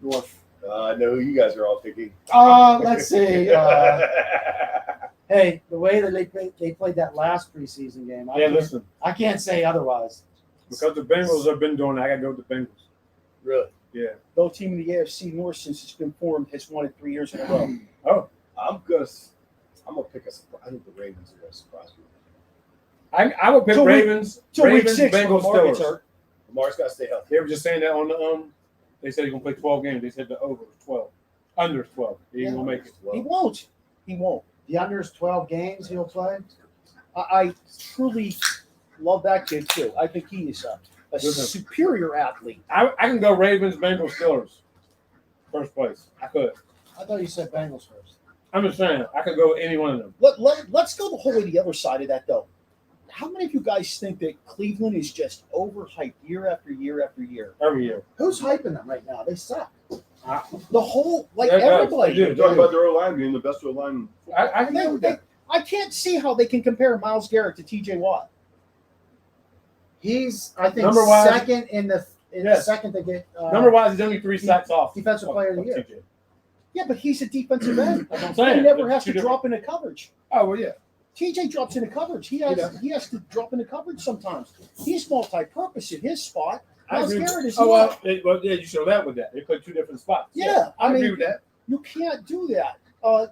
I know who you guys are all picking. Let's see. Hey, the way that they played that last preseason game, I can't say otherwise. Because the Bengals have been doing it, I got to go with the Bengals. Really? Yeah. No team in the AFC North since it's been formed has won it 3 years in a row. Oh, I'm gonna pick a surprise. I think the Ravens are gonna surprise me. I would pick Ravens. Ravens, Bengals, Steelers. Lamar's got to stay healthy. They were just saying that on the They said he's gonna play 12 games. They said the over is 12, under is 12. He ain't gonna make it. He won't. He won't. The under is 12 games he'll play. I truly love that kid too. I think he is a superior athlete. I can go Ravens, Bengals, Steelers. First place. I could. I thought you said Bengals first. I'm just saying I could go with any one of them. Let's go the whole way the other side of that though. How many of you guys think that Cleveland is just overhyped year after year after year? Every year. Who's hyping them right now? They suck. The whole everybody. You're talking about their O-line being the best O-line. I can go with that. I can't see how they can compare Myles Garrett to T.J. Watt. He's, I think, Number-wise, second in the second to get number-wise, he's only 3 sacks off. Defensive Player of the Year. TJ. Yeah, but he's a defensive end. That's what I'm saying. He never But has to two drop into coverage. Oh well, yeah. TJ drops into coverage. He has to drop into coverage sometimes. He's multi-purpose in his spot. Myles Garrett is not. Yeah, you show that with that. They play 2 different spots. Yeah, I agree mean, with that. You can't do that.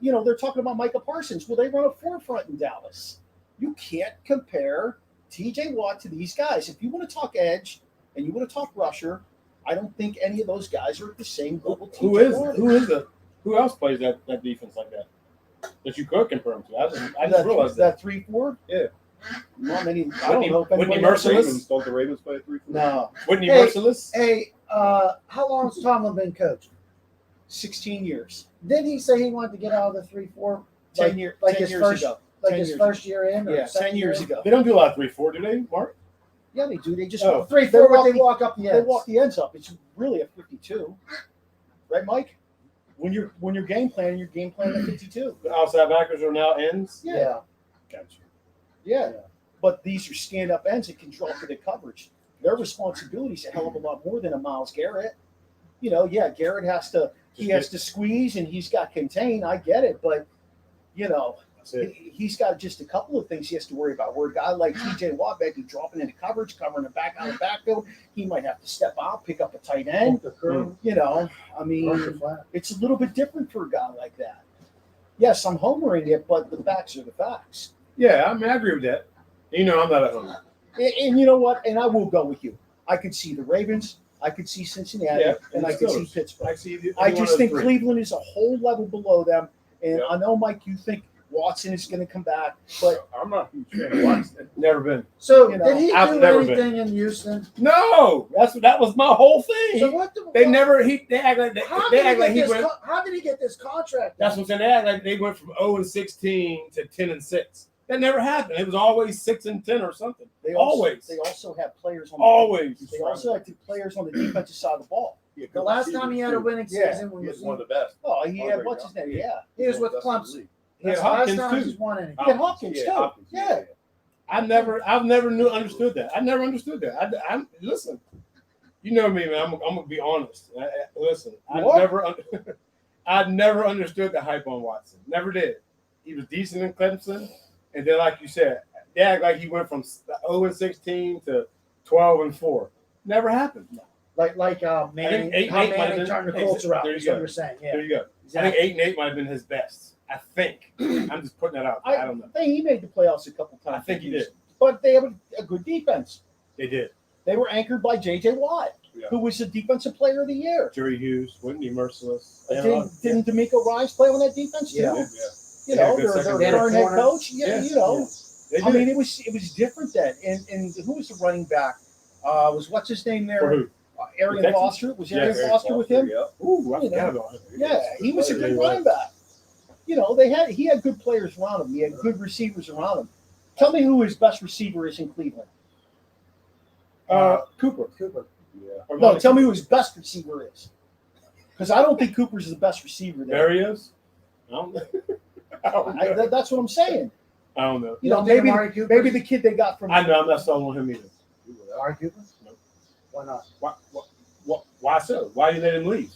They're talking about Micah Parsons. Well, they run a 4-front in Dallas. You can't compare TJ Watt to these guys. If you want to talk edge and you want to talk rusher, I don't think any of those guys are at the same level. Who else plays that defense like that? That you could compare them to. I didn't realize that. 3-4? Yeah. Not many. I don't know if Whitney anybody Merciless? Don't the Ravens play a 3-4? No. Whitney Merciless? Hey, how long has Tomlin been coaching? 16 years. Didn't he say he wanted to get out of the 3-4? 10 years ago. Like his first year in? Or Yeah, 10 years year? ago. They don't do a lot of 3-4, do they, Mark? Yeah, they do. They just 3-4, they but they walk up the They ends. walk the ends up. It's really a 52, right, Mike? When you're game planning at 52. The outside backers are now ends? Yeah. Gotcha. Yeah. But these are stand-up ends that can drop into coverage. Their responsibility is a hell of a lot more than a Myles Garrett. Garrett has to squeeze and he's got contain. I get it, but That's it. he's got just a couple of things he has to worry about. Where a guy like T.J. Watt might be dropping into coverage, covering the back out of the backfield, he might have to step out, pick up a tight end. I mean, it's a little bit different for a guy like that. Yes, I'm homering it, but the facts are the facts. Yeah, I mean, I agree with that. I'm not a homer. And you know what? And I will go with you. I could see the Ravens, I could see Cincinnati, and I could see Pittsburgh. I just think Cleveland is a whole level below them. And I know, Mike, you think Watson is going to come back, but I'm not a huge fan of Watson. Never been. So did he I've do never anything in Houston? No, that was my whole thing. So what They act like he went. How did he get this contract? That's what I'm saying. They act like they went from 0-16 to 10-6. That never happened. It was always 6-10 or something. They also have players on. Always. They also have players on the defensive side of the ball. The last time he had a winning Yeah, season He was was one of the best. Oh, he had Andre what's his name? Yeah, he was with Best in the Clemson. league. He had That's the last Hopkins time too. he's won anything. He had Hopkins, too. Hopkins, Yeah. I've never understood that. I never understood that. I listen. You know me, man. I'm gonna be honest. Listen, I never understood the hype on Watson. Never did. He was decent in Clemson, and then like you said, they act like he went from 0-16 to 12-4. Never happened. Like I Manning, think 8-8 how might have Manning been- turned the hey, culture out. there you That's what go. you're saying. Yeah. There you go. Exactly. I think 8-8 might have been his best. I think. I'm just putting that out. I don't know. I think he made the playoffs a couple times. I think he did. But they have a good defense. They did. They were anchored by J.J. Watt, Yeah. who was the defensive player of the year. Jerry Hughes, Whitney Merciless. Didn't D'Amico Ryan's play on that defense too? Yeah. You They know, had a good their secondary. current head Corner. coach. Yeah, Yes. you know. They I did. mean, it was different then. And who was the running back? Was what's his name there? For who? Arian Texans? Foster. Was Arian Yes. Foster with him? Yeah. Ooh, I You know. forgot about him. Yeah, he was a good Yeah. running back. You know, he had good players around him. He had good receivers around him. Tell me who his best receiver is in Cleveland. Cooper. Yeah. Or No, Monty tell me Cooper. who his best receiver is. Because I don't think Cooper's the best receiver there. Barrios? I don't know. I don't know. That's what I'm saying. I don't know. You know, don't think maybe Amari Cooper? maybe the kid they got from I know. I'm not sold on him either. Amari Cooper? No. Why not? Why so? Why you let him leave?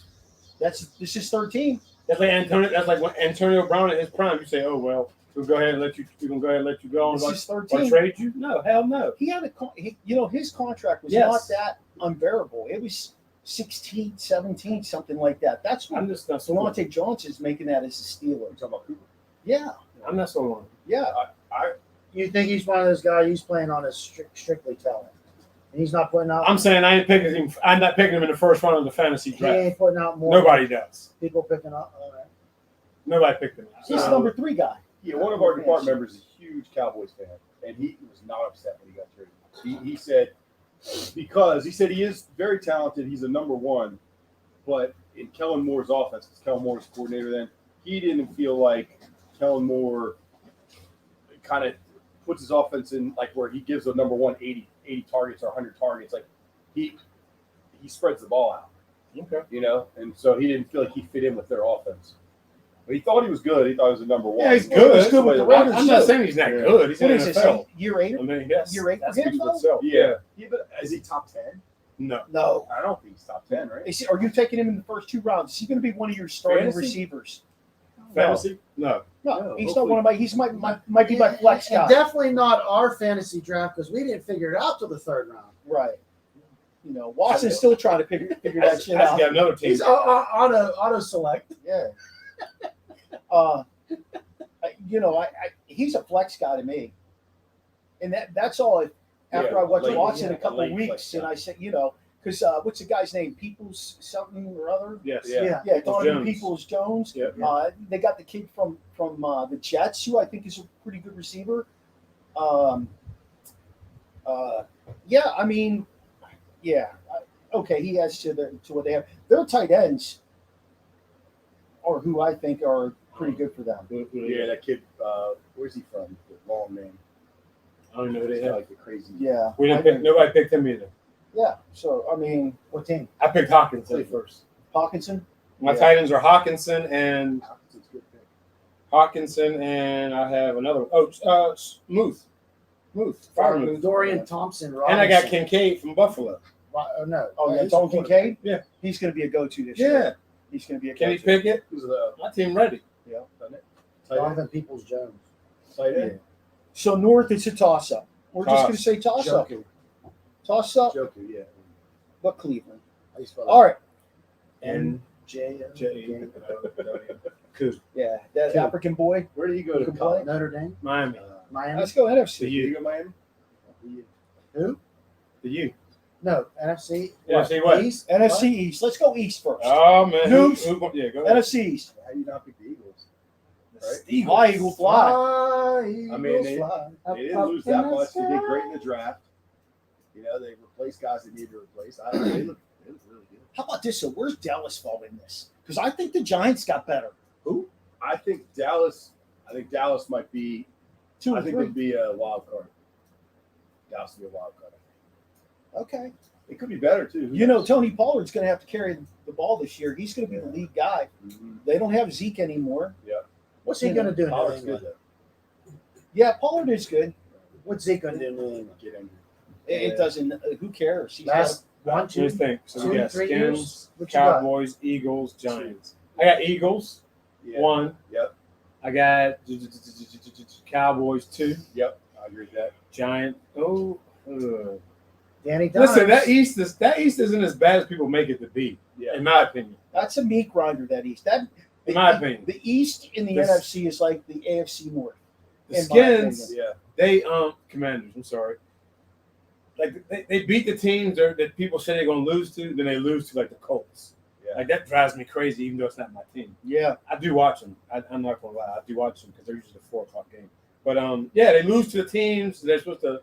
this is 13. That's like Antonio. That's like when Antonio Brown at his prime. You say, "Oh well, we'll go ahead and let you. We're gonna go ahead and let you go and This is or 13. trade you." No, hell no. He had his contract was Yes. not that unbearable. It was 16, 17, something like that. That's what I'm just not sold. on him. Delonte Johnson's making that as a Steeler. You talking about Cooper? Yeah, I'm not sold on him. yeah. You think he's one of those guys he's playing on his strictly talent? And he's not putting out. I'm saying I ain't picking him. I'm not picking him in the first round of the fantasy He draft. ain't putting out more. Nobody does. People picking up. All right. Nobody picked him. He's the So, number 3 guy. Yeah, one of our department members is a huge Cowboys fan, and he was not upset when he got traded. He said because he said he is very talented. He's a number one, but in Kellen Moore's offense, because Kellen Moore's coordinator then, he didn't feel like Kellen Moore kind of puts his offense in like where he gives the number one 80 targets or 100 targets. Like he spreads the ball out, Okay. you know, and so he didn't feel like he fit in with their offense. But he thought he was good. He thought he was a number one. Yeah, he's Well, good. he's good with the I'm Raiders, not too. saying he's not Yeah. good. He's What in is the this? NFL. Year 8? I mean, yes. Year 8 That for him, speaks for though? itself. Yeah, but is he top 10? No. No. I don't think he's top 10, right? Are you taking him in the first 2 rounds? Is he going to be one of your starting Fantasy? receivers? Fantasy? No. No, No, he's hopefully. not one of my. He's might be my flex And guy. definitely not our fantasy draft because we didn't figure it out till the 3rd round. Right. You know, Watson's still trying to figure that shit I just out. got another team. He's auto select. Yeah. He's a flex guy to me, and that's all. After Yeah, I watched late- Watson yeah, a couple late of weeks, flex and guy. I said, because what's the guy's name? Peoples something or other. Yes. Yeah. Yeah, Donovan Jones. Peoples Jones. Yep. They got the kid from the Jets, who I think is a pretty good receiver. Okay, he adds to what they have. Their tight ends are who I think are pretty good for them. Yeah, that kid. Where's he from? The long name. I don't know who they He's have. like the crazy. Yeah, We didn't pick. Nobody picked him either. yeah. So I mean, What team? I picked Hawkinson first. Hawkinson. My Yeah. tight ends are Hawkinson and Hawkinson's a good pick. I have another one. Oh, Muth. Firemuth. Dorian Thompson. And I got Robinson. Kincaid from Buffalo. No. Oh, yeah, he's Dalton a quarterback. Kincaid. Yeah. He's going to be a go-to this Yeah. year. He's going to be a Kenny go-to. Pickett. Who's the My team ready. tight end? Donovan Peoples Jones. Tight end? So North, it's a toss-up. We're just Toss. going to say toss-up. Joku. Toss-up, Joker, yeah. but Cleveland. How you spell that? All right. And J. Coos. Yeah, that Two. African boy. Where did he go to Good college? Notre Dame. Miami. Miami. Let's go Did NFC. you go Miami? Who? The U. No. NFC. NFC what? East? NFC East. Let's go East first. Oh man. Noops. Yeah, go ahead. NFC East. How do you not pick the Eagles? Right? Fly, Eagle, fly. Fly, I mean, Eagles they- fly. They didn't lose that much. They did great in the draft. You know, they replaced guys they needed to replace. They look really good. How about this? So where's Dallas fall in this? Because I think the Giants got better. Who? I think Dallas might be. 2 I and think 3. they'd be a wild card. Dallas would be a wild card. Okay. It could be better too. Who You know, knows? Tony Pollard's going to have to carry the ball this year. He's going to be the lead guy. Mhm. They don't have Zeke anymore. What's he going to do in New Pollard's good England? though. Yeah, Pollard is good. What's Zeke going to do in New England? Get angry. It doesn't. Who cares? He's Last one, What do you two, think? So we two, got 3 years? Skins, What you got? Cowboys, Eagles, Giants. I got Eagles, Yeah. 1. Yep. I got Cowboys, 2. Yep. I agree with that. Giant. Danny Dimes. Listen, that East isn't as bad as people make it to be, Yeah. in my opinion. that's a meat grinder. That East. That In my opinion. The East in the This- NFC is like the AFC North. The in my Skins, Yeah. they Commanders. I'm sorry. Like they beat the teams that people say they're gonna lose to, then they lose to like the Colts. Yeah. Like that drives me crazy, even though it's not my team. Yeah. I do watch them. I'm not gonna lie, I do watch them because they're usually the 4:00 game. But yeah, they lose to the teams they're supposed to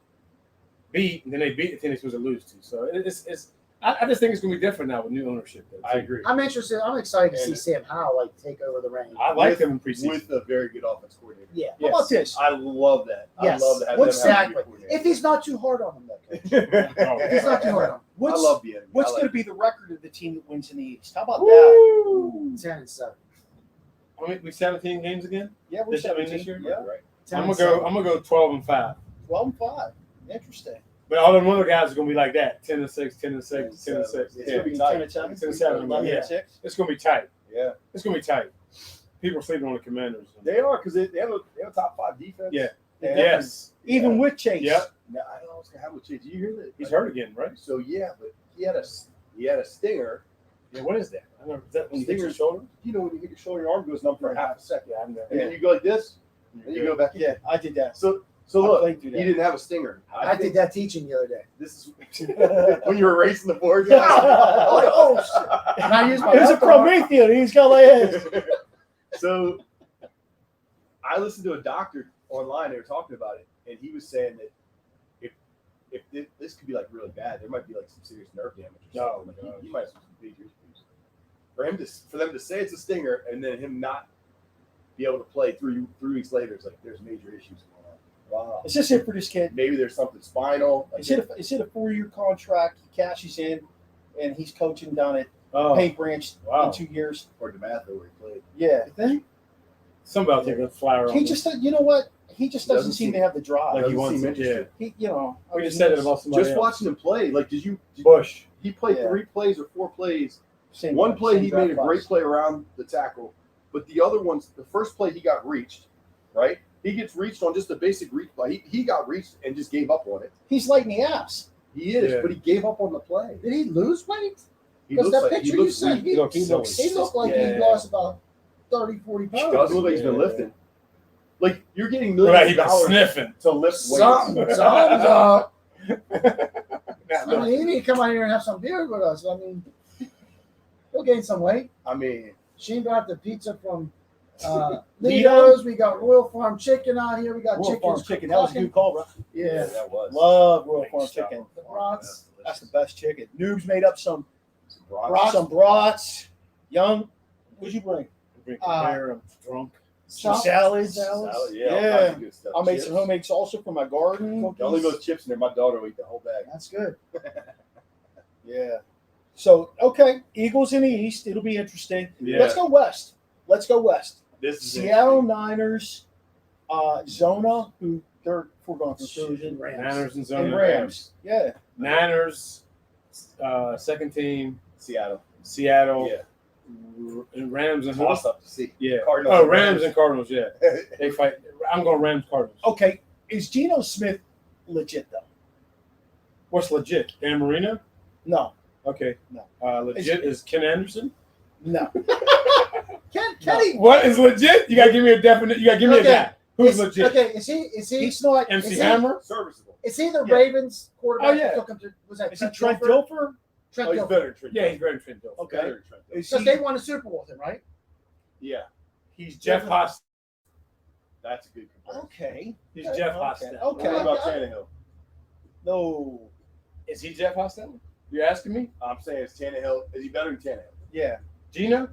beat, and then they beat the team they're supposed to lose to. So it's. I just think it's gonna be different now with new ownership. Though, I agree. I'm interested. I'm excited to see And- Sam Howell take over the reins. I like With- them in preseason. With a very good offense coordinator. Yeah. How about this? I love that. Yes. I love to have What's them have a exactly? good coordinator. If he's not too hard on him, though. Coach. Oh, If he's not too hard on him. What's I love the enemy. What's I like going to be the record of the team that wins in the East? How about that? Woo! 10-7. I mean, we 17 games again. Yeah, we're This- I mean, 17. this year? Yeah, Right. I'm gonna go 12-5. 12-5. Interesting. But all them other guys are gonna be like that: 10-6, 10-6, 10-6. It's Yeah, gonna be Ten tight. and seven. 10-7. 11 Yeah, and 6. it's gonna be tight. Yeah. It's gonna be tight. People are sleeping on the Commanders. They are because they have a top 5 defense. Yeah. And- Yes. Even with Chase. Yep. Now, I don't know what's gonna happen with Chase. Did you hear that? He's hurt again, right? So yeah, but he had a stinger. Yeah. What is that? I don't know. Is that when you hit your Stingers. shoulder? You know when you hit your shoulder, your arm goes numb for a half a second, Yeah, I'm there. and then you go like this, and you go back. Yeah, I did that. So I look, played through he that. didn't have a stinger. I did that teaching the other day. This is when you were racing the board. Oh, shit. And I used my It was a left arm. Promethean. He's got like this. So I listened to a doctor online. They were talking about it, and he was saying that if this could be like really bad, there might be like some serious nerve damage or Oh, something. my Like gosh. he might have some major issues. For them to say it's a stinger and then him not be able to play 3 weeks later, it's like there's major issues going on. Wow. Is this it for this kid? Maybe there's something spinal. Like Is it a 4-year contract? He cashes in, and he's coaching down at Oh, Paint Branch wow. in 2 years. or DeMatha where he played. Yeah. You think? Somebody will take a flyer on He him. just, you know what? He just He doesn't doesn't seem seem- to have the drive. like he Doesn't wants seem to. interested. Yeah. He, you know, We just said it about somebody Just else. watching him play, like did Bush. he played Yeah. 3 plays or 4 plays? Same One guy, play same he draft made a great class. play around the tackle, but the other ones, the first play he got reached, right? He gets reached on just a basic reach play. He got reached and just gave up on it. He's lighting the ass. He is, Yeah. but he gave up on the play. Did he lose weight? He Because looks that like picture he you looks sent, weak. he looks he silly. looked like Yeah. he lost about 30, 40 He pounds. does look like he's been Yeah. lifting. Like you're getting Look like millions he of been dollars sniffing. to lift Something's weights. up. Not I mean, he need to come out here and have some beer with us. I mean, he'll gain some weight. I mean, Shane brought the pizza from Lido? Lido's. We got Royal Farm Chicken out here. We got Royal chicken. Farm chicken. That was a good call, bro. Yeah. that was. Love Royal Farm Thanks, chicken. The brats. That's the best chicken. Noobs made up some Brats. brats. Young, what'd you bring? Drinking beer, I'm drunk. Some Chop- salads. salads. Salad, yeah, all Yeah. kinds of good stuff. I made Chips. some homemade salsa from my garden. The only those chips in there, my daughter will eat the whole bag. That's good. Yeah. So, okay, Eagles in the East. It'll be interesting. Yeah. Let's go West. This is Seattle Niners, Zona, who they're foregone conclusion, Niners and and Zone Rams. Yeah. Niners, second team, Seattle. Seattle, Yeah. and Rams and Toss up to see. Yeah. Cardinals Oh, and Rams Rams. and Cardinals. Yeah, they fight. I'm going Rams Cardinals. Okay. Is Geno Smith legit, though? What's legit? Dan Marino. No. Okay. No. Legit is Ken Anderson. No. Kenny. What is legit? You gotta give me a definite. You gotta give me Okay. a guy. Who's Is- legit? Okay, is he? He's not. MC is he- Hammer. Serviceable. Is he the Yeah. Ravens quarterback? Oh, yeah. that took him to, was that Is it Trent Dilfer? Trent Oh, he's Dilfer. better than Trent. Yeah, he's better than Trent Dilfer. Okay. Better than Trent. Is Because he, they won a Super Bowl with him, right? Yeah, He's Jeff Hostetler. that's a good comparison. okay. He's Okay, Jeff okay, Hostetler. okay. What about Tannehill? No. Is he Jeff Hostetler? You're asking me? I'm saying is Tannehill. Is he better than Tannehill? Yeah. Gino?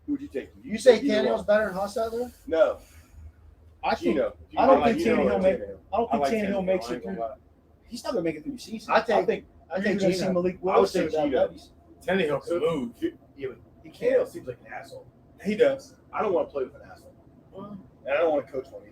Who would you take? You say Take either Tannehill's one. better than Hostetler? No, I think. Gino. I don't like think Gino Tannehill and make. Tannehill. I don't I think like Tannehill Tannehill. makes I it ain't gonna through. lie. He's not gonna make it through the season. I think I You're think going to see Gino. Malik I would Willis say without Gino. Levis. Tannehill So- can move. Yeah, but he can't. Seems like an asshole. He does. I don't want to play with an asshole, and I don't want to coach one either.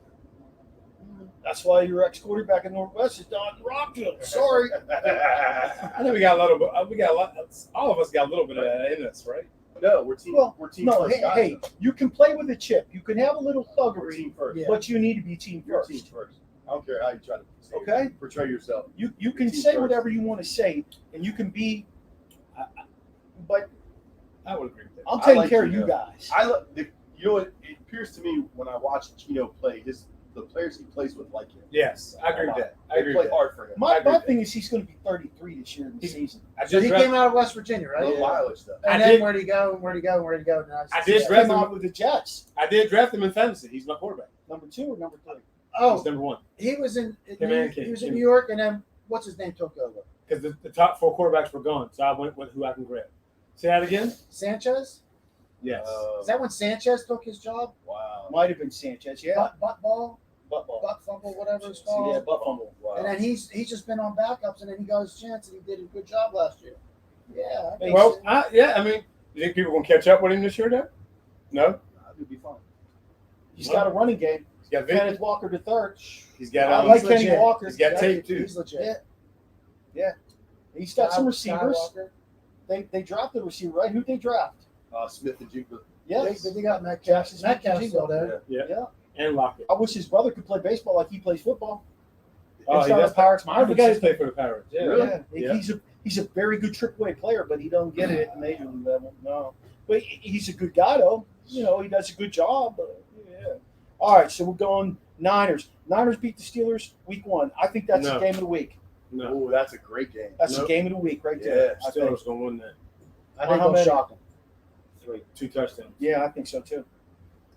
That's why your ex-quarterback in Northwest is Don Rockfield. Sorry. I think we got a lot of. We got a lot. All of us got a little bit of that in us, right? No, we're team. Well, we're team no, first hey, guys. hey, you can play with a chip. You can have a little We're thuggery, team first. Yeah. but you need to be team You're first. team first. I don't care how you try to say Okay. portray yourself. You can Team say first. whatever you want to say, and you can be. But I would agree with that. I'm I taking like care of Gino. you guys. You know what? It appears to me when I watch Gino play, the players he plays with like him. Yes, I agree with that. I They agree play with that. hard for him. My agree with thing is he's going to be 33 this year in the season. I So just he drafted, came out of West Virginia, right? Low mileage though. And I then did- where'd he go? And where'd he go? And where'd he go? Now I it's- did He draft came him. out with the Jets. I did draft him in fantasy. He's my quarterback. Number 2 or number 3? He's Oh, number 1 he was in. and He was in Kim. New York, and then what's his name took over? because the top 4 quarterbacks were gone, so I went with who I can grab. Say that again. Sanchez. Yes. Is that when Sanchez took his job? Wow. Might have been Sanchez. Yeah. Butt ball, Butt ball. butt fumble, whatever it's Yeah, called. butt fumble. Wow. And then he's just been on backups, and then he got his chance, and he did a good job last year. Yeah. I think well, so. I mean, you think people gonna catch up with him this year? Though? No. It'll be fun. He's got a running game. He's got Kenneth Vic. Walker III. He's got. I like He's Kenny legit. Walker. He's got Yeah. tape too. He's legit. Yeah. He's got some Kyle receivers. Walker. They drafted a receiver, right? Who'd they draft? Smith and Jigba. Yes. They got Metcalf. Jackson Metcalf's Smith-Njigba. still there. Yeah. And Lockett. I wish his brother could play baseball like he plays football. Oh, It's he not a does. Pirates I minor forgot he system. played for the Pirates. Yeah. Really? Yeah. He's a very good AAA player, but he don't get it at the major league level. No, but he's a good guy though. You know, he does a good job. But yeah. All right, so we're going Niners. Niners beat the Steelers week 1. I think that's No. the game of the week. No. Oh, that's a great game. That's Nope. the game of the week right there. Yeah, I think. Steelers gonna win that. I think How they'll many? shock him. 3, 2 touchdowns. Yeah, I think so too.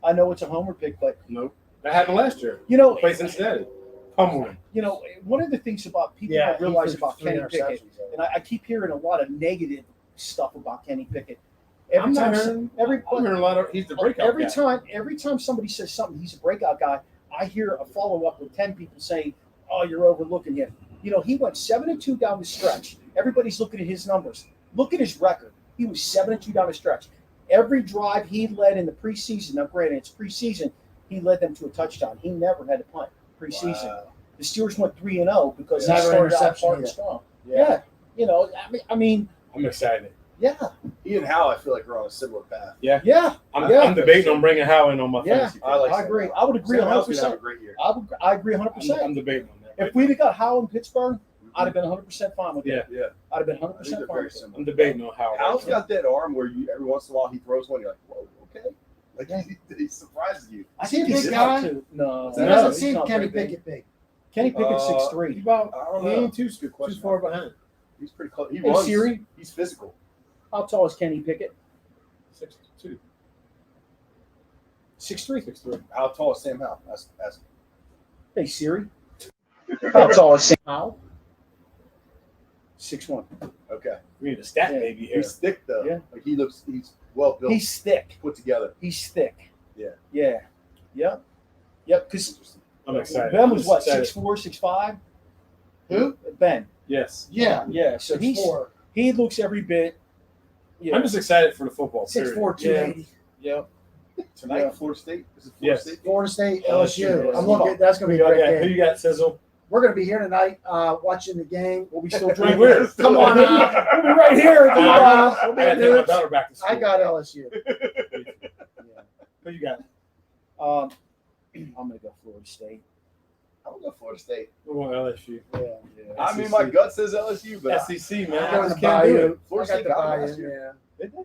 I know it's a homer pick, but Nope. That happened last year. you know, Play Cincinnati. Pummeling. you know, one of the things about people Yeah, don't realize he threw about 3 Kenny Pickett, interceptions. and I keep hearing a lot of negative stuff about Kenny Pickett. I'm not hearing a lot of. He's the breakout guy. Every time somebody says something, he's a breakout guy. I hear a follow up with 10 people saying, "Oh, you're overlooking him." You know, he went 7-2 down the stretch. Everybody's looking at his numbers. Look at his record. He was 7-2 down the stretch. Every drive he led in the preseason. Now, granted, it's preseason. He led them to a touchdown. He never had to punt preseason. Wow. The Steelers went 3-0 because Never they started out interception hard and either. strong. Yeah. Yeah, you know, I mean, I'm excited. yeah, He and Hal, I feel like we're on a similar path. yeah. I'm debating on bringing Howe in on my Yeah. fantasy. I like I agree. I would agree Sam Howell's gonna 100%. have a great year. I agree I'm 100%. debating on that. If we'd have got Howell in Pittsburgh, I'd have been 100% fine with it. Yeah. Yeah, I'd have been I think 100% they're fine very with it. similar. I'm debating on Howe. Hal's got that arm where you every once in a while he throws one, you're like, whoa, okay. Like he surprises you. I Is he a think he's big out guy? too. No, He No, doesn't he's seem not Kenny very big. Pickett big. Kenny Pickett's He's 6'3". about. I don't He know. ain't too Good question. far behind. He's pretty close. He Hey, runs. Siri, He's physical. how tall is Kenny Pickett? 6'2". 6'3". 6'3". How tall is Sam Howell? That's Hey Siri, how tall is Sam Howell? 6'1". okay. We need a stat Yeah. baby here. He's thick though. Yeah. Like he's well built, He's thick. put together. He's thick. Yeah. Yeah. Yep. Yep. Because Interesting. I'm excited. Ben was I'm what, excited. 6'4", 6'5"? Who? Ben. Yes. Yeah. Yeah. So he's 6'4". he looks every bit. Yeah. I'm just excited for the football. 6'4", period. 280. Yep. Tonight, Yeah. Florida State. Is it Florida Yes. State? Florida State, LSU. LSU. I'm looking. That's going to Who be a you great got? Who game. you got, Sizzle? We're going to be here tonight watching the game. We'll be still We drinking. will. Come on now. We'll be right here. Come on now. I We'll be gotta in take my it. daughter back to school. I got LSU. Who you got? I'm gonna go Florida State. I'm gonna go Florida State. We're going LSU. Yeah. I mean, my gut says LSU, but SEC, I'm man. I going just to can't do Bayou. it. Florida I State got got the them Bayou. last year. Did they?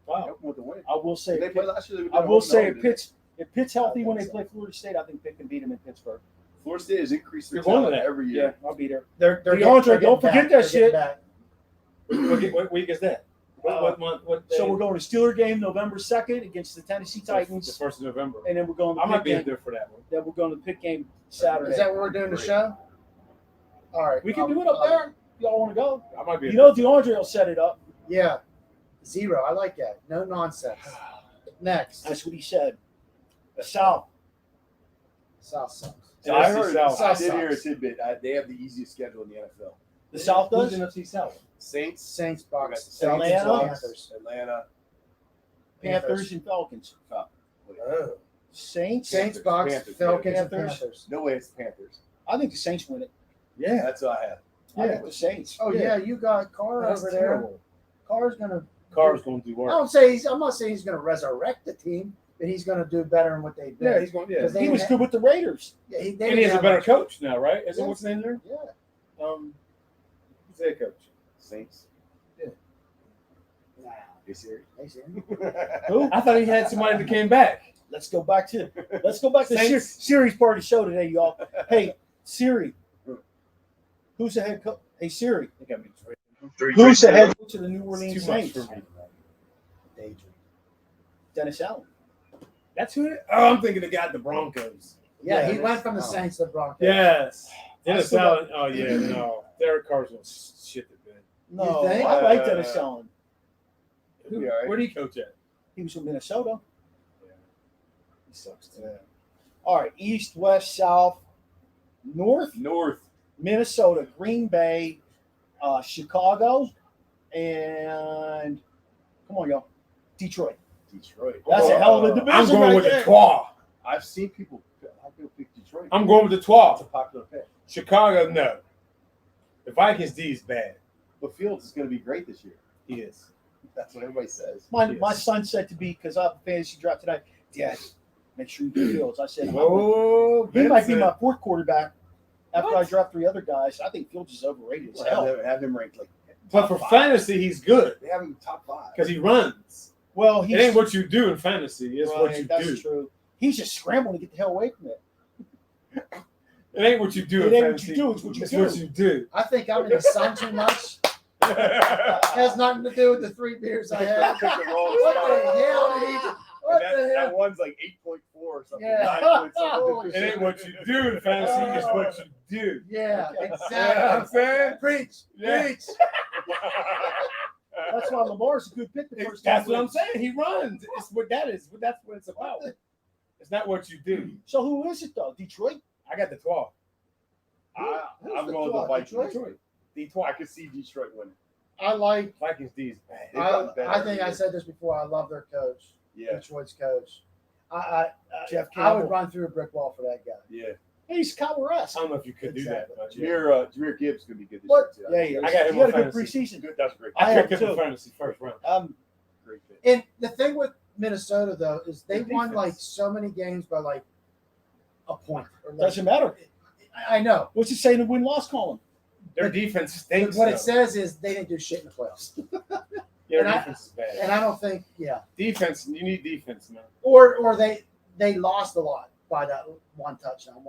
Wow. Help them with the win. I will say Did they if play Pitt, last year? They I were will down say 1-0, if Pitt's healthy when they so. play Florida State, I think Pitt can beat them in Pittsburgh. Florida State has increased their You're going to talent that. every Yeah, year. I'll beat her. They're DeAndre, don't forget that shit. What week is that? What month? What day? So we're going to Steeler game November 2nd against the Tennessee The Titans, 1st of November. and then we're going to I might Pitt be game. in there for that one. Then we're going to the Pitt game Saturday. Is that what we're doing the show? All right. We can do it up there. Y'all want to go? I might be. You know, DeAndre will set it up. Yeah. 0. I like that. No nonsense. Next. That's what he said. The South. South sucks. So I Tennessee heard. South. I South did hear a sucks. tidbit. They have the easiest schedule in the NFL. The The South Who's does? NFC South? Saints, Bucks, Atlanta? Falcons, Panthers. Atlanta. Panthers and Falcons. Oh. Saints? Saints, Bucks, Panthers, Falcons, and Panthers. Panthers. No way it's the Panthers. I think the Saints win it. Yeah. That's what I have. I think the Saints. Oh yeah, you got Carr That's over there. terrible. Carr's gonna. Carr's going to do I work. don't say I'm not saying he's gonna resurrect the team, but he's gonna do better than what they did. Yeah, he's going. Yeah, 'Cause He was good with the Raiders. Yeah, they and he didn't has a have better much- coach now, right? Isn't Yeah. what's his name there? Yeah. Who's their coach? Saints. Nah. You serious? They see him. Who? I thought he had somebody that came back. Let's go back to the Saints. series part of the show today, y'all. Hey, Siri. Who's the head coach? Hey, Siri. They got me three. Who's the head coach of the New It's Orleans too much Saints? for me. Daydream. Dennis Allen. That's who it. Oh, I'm thinking the guy at the Broncos. Yeah, he Yeah, went from the oh. Saints to the Broncos. Yes. I Dennis still Allen. Oh yeah, no. Derek Carr's gonna shit the bed. No, You think? I like Dennis Allen. He'll be all right. Where did he coach at? He was from Minnesota. Yeah. He sucks too. Yeah. All right, East, West, South, North, North. Minnesota, Green Bay, Chicago, and come on, y'all, Detroit. Detroit. That's a hell of a division. I'm going right with there. the Trois. I've seen people. I feel pick Detroit. I'm going with the It's Trois. a popular pick. Chicago, no. The Vikings D is bad. But Fields is going to be great this year. He is. That's what everybody says. My son said to me, because I have a fantasy draft today, Dad, make sure you get Fields. I said, Oh, he might be Vincent. my fourth quarterback after What? I draft three other guys. I think Fields is overrated as hell. Have him ranked like. But top for five. fantasy, he's good They have him top 5. because he runs. Well, It he's ain't what you do in fantasy. It's what right, you that's do. true. He's just scrambling to get the hell away from it. It ain't what you do It in ain't what fantasy. you do, it's what you it's do. what you do. I think I'm in the sun too much. Has nothing to do with the 3 beers I had. Pick the wrong What spot. the hell did he? What And the that hell? one's like 8.4 or something. Yeah. 9 point Holy something. It ain't what you do in fantasy. It's what you do. Yeah, Okay. You know what I'm exactly. saying? Preach, Yeah. preach. That's why Lamar's a good pick the first That's time. what I'm saying. He runs. It's what that is. That's what it's about. It's not what you do. So who is it though? Detroit? I got the 12. Who's I'm the going with the 12? Vikings. Detroit? Detroit. I could see Detroit winning. I like. Vikings D is bad. They've gotten better I think every I year. said this before. I love their coach, Yeah. Detroit's coach. I Jeff I would Campbell. run through a brick wall for that guy. Yeah. He's Kyle I Russ. don't know if you could do that. Exactly. But yeah. Jameer Gibbs going to be good this What? year, too. Yeah, he is. I got him He had on a good fantasy. preseason. Good. That's great. I I have picked him too. for fantasy first round. Great pick. And the thing with Minnesota though is they Their won defense. like so many games by like a point. Or like, Doesn't matter. I know. What's it say in the win-loss column? Their defense stinks. What it though. says is they didn't do shit in the playoffs. Yeah, and their I- defense is bad. And I don't think, yeah. Defense, you need defense, man. Or they lost a lot by that one touchdown,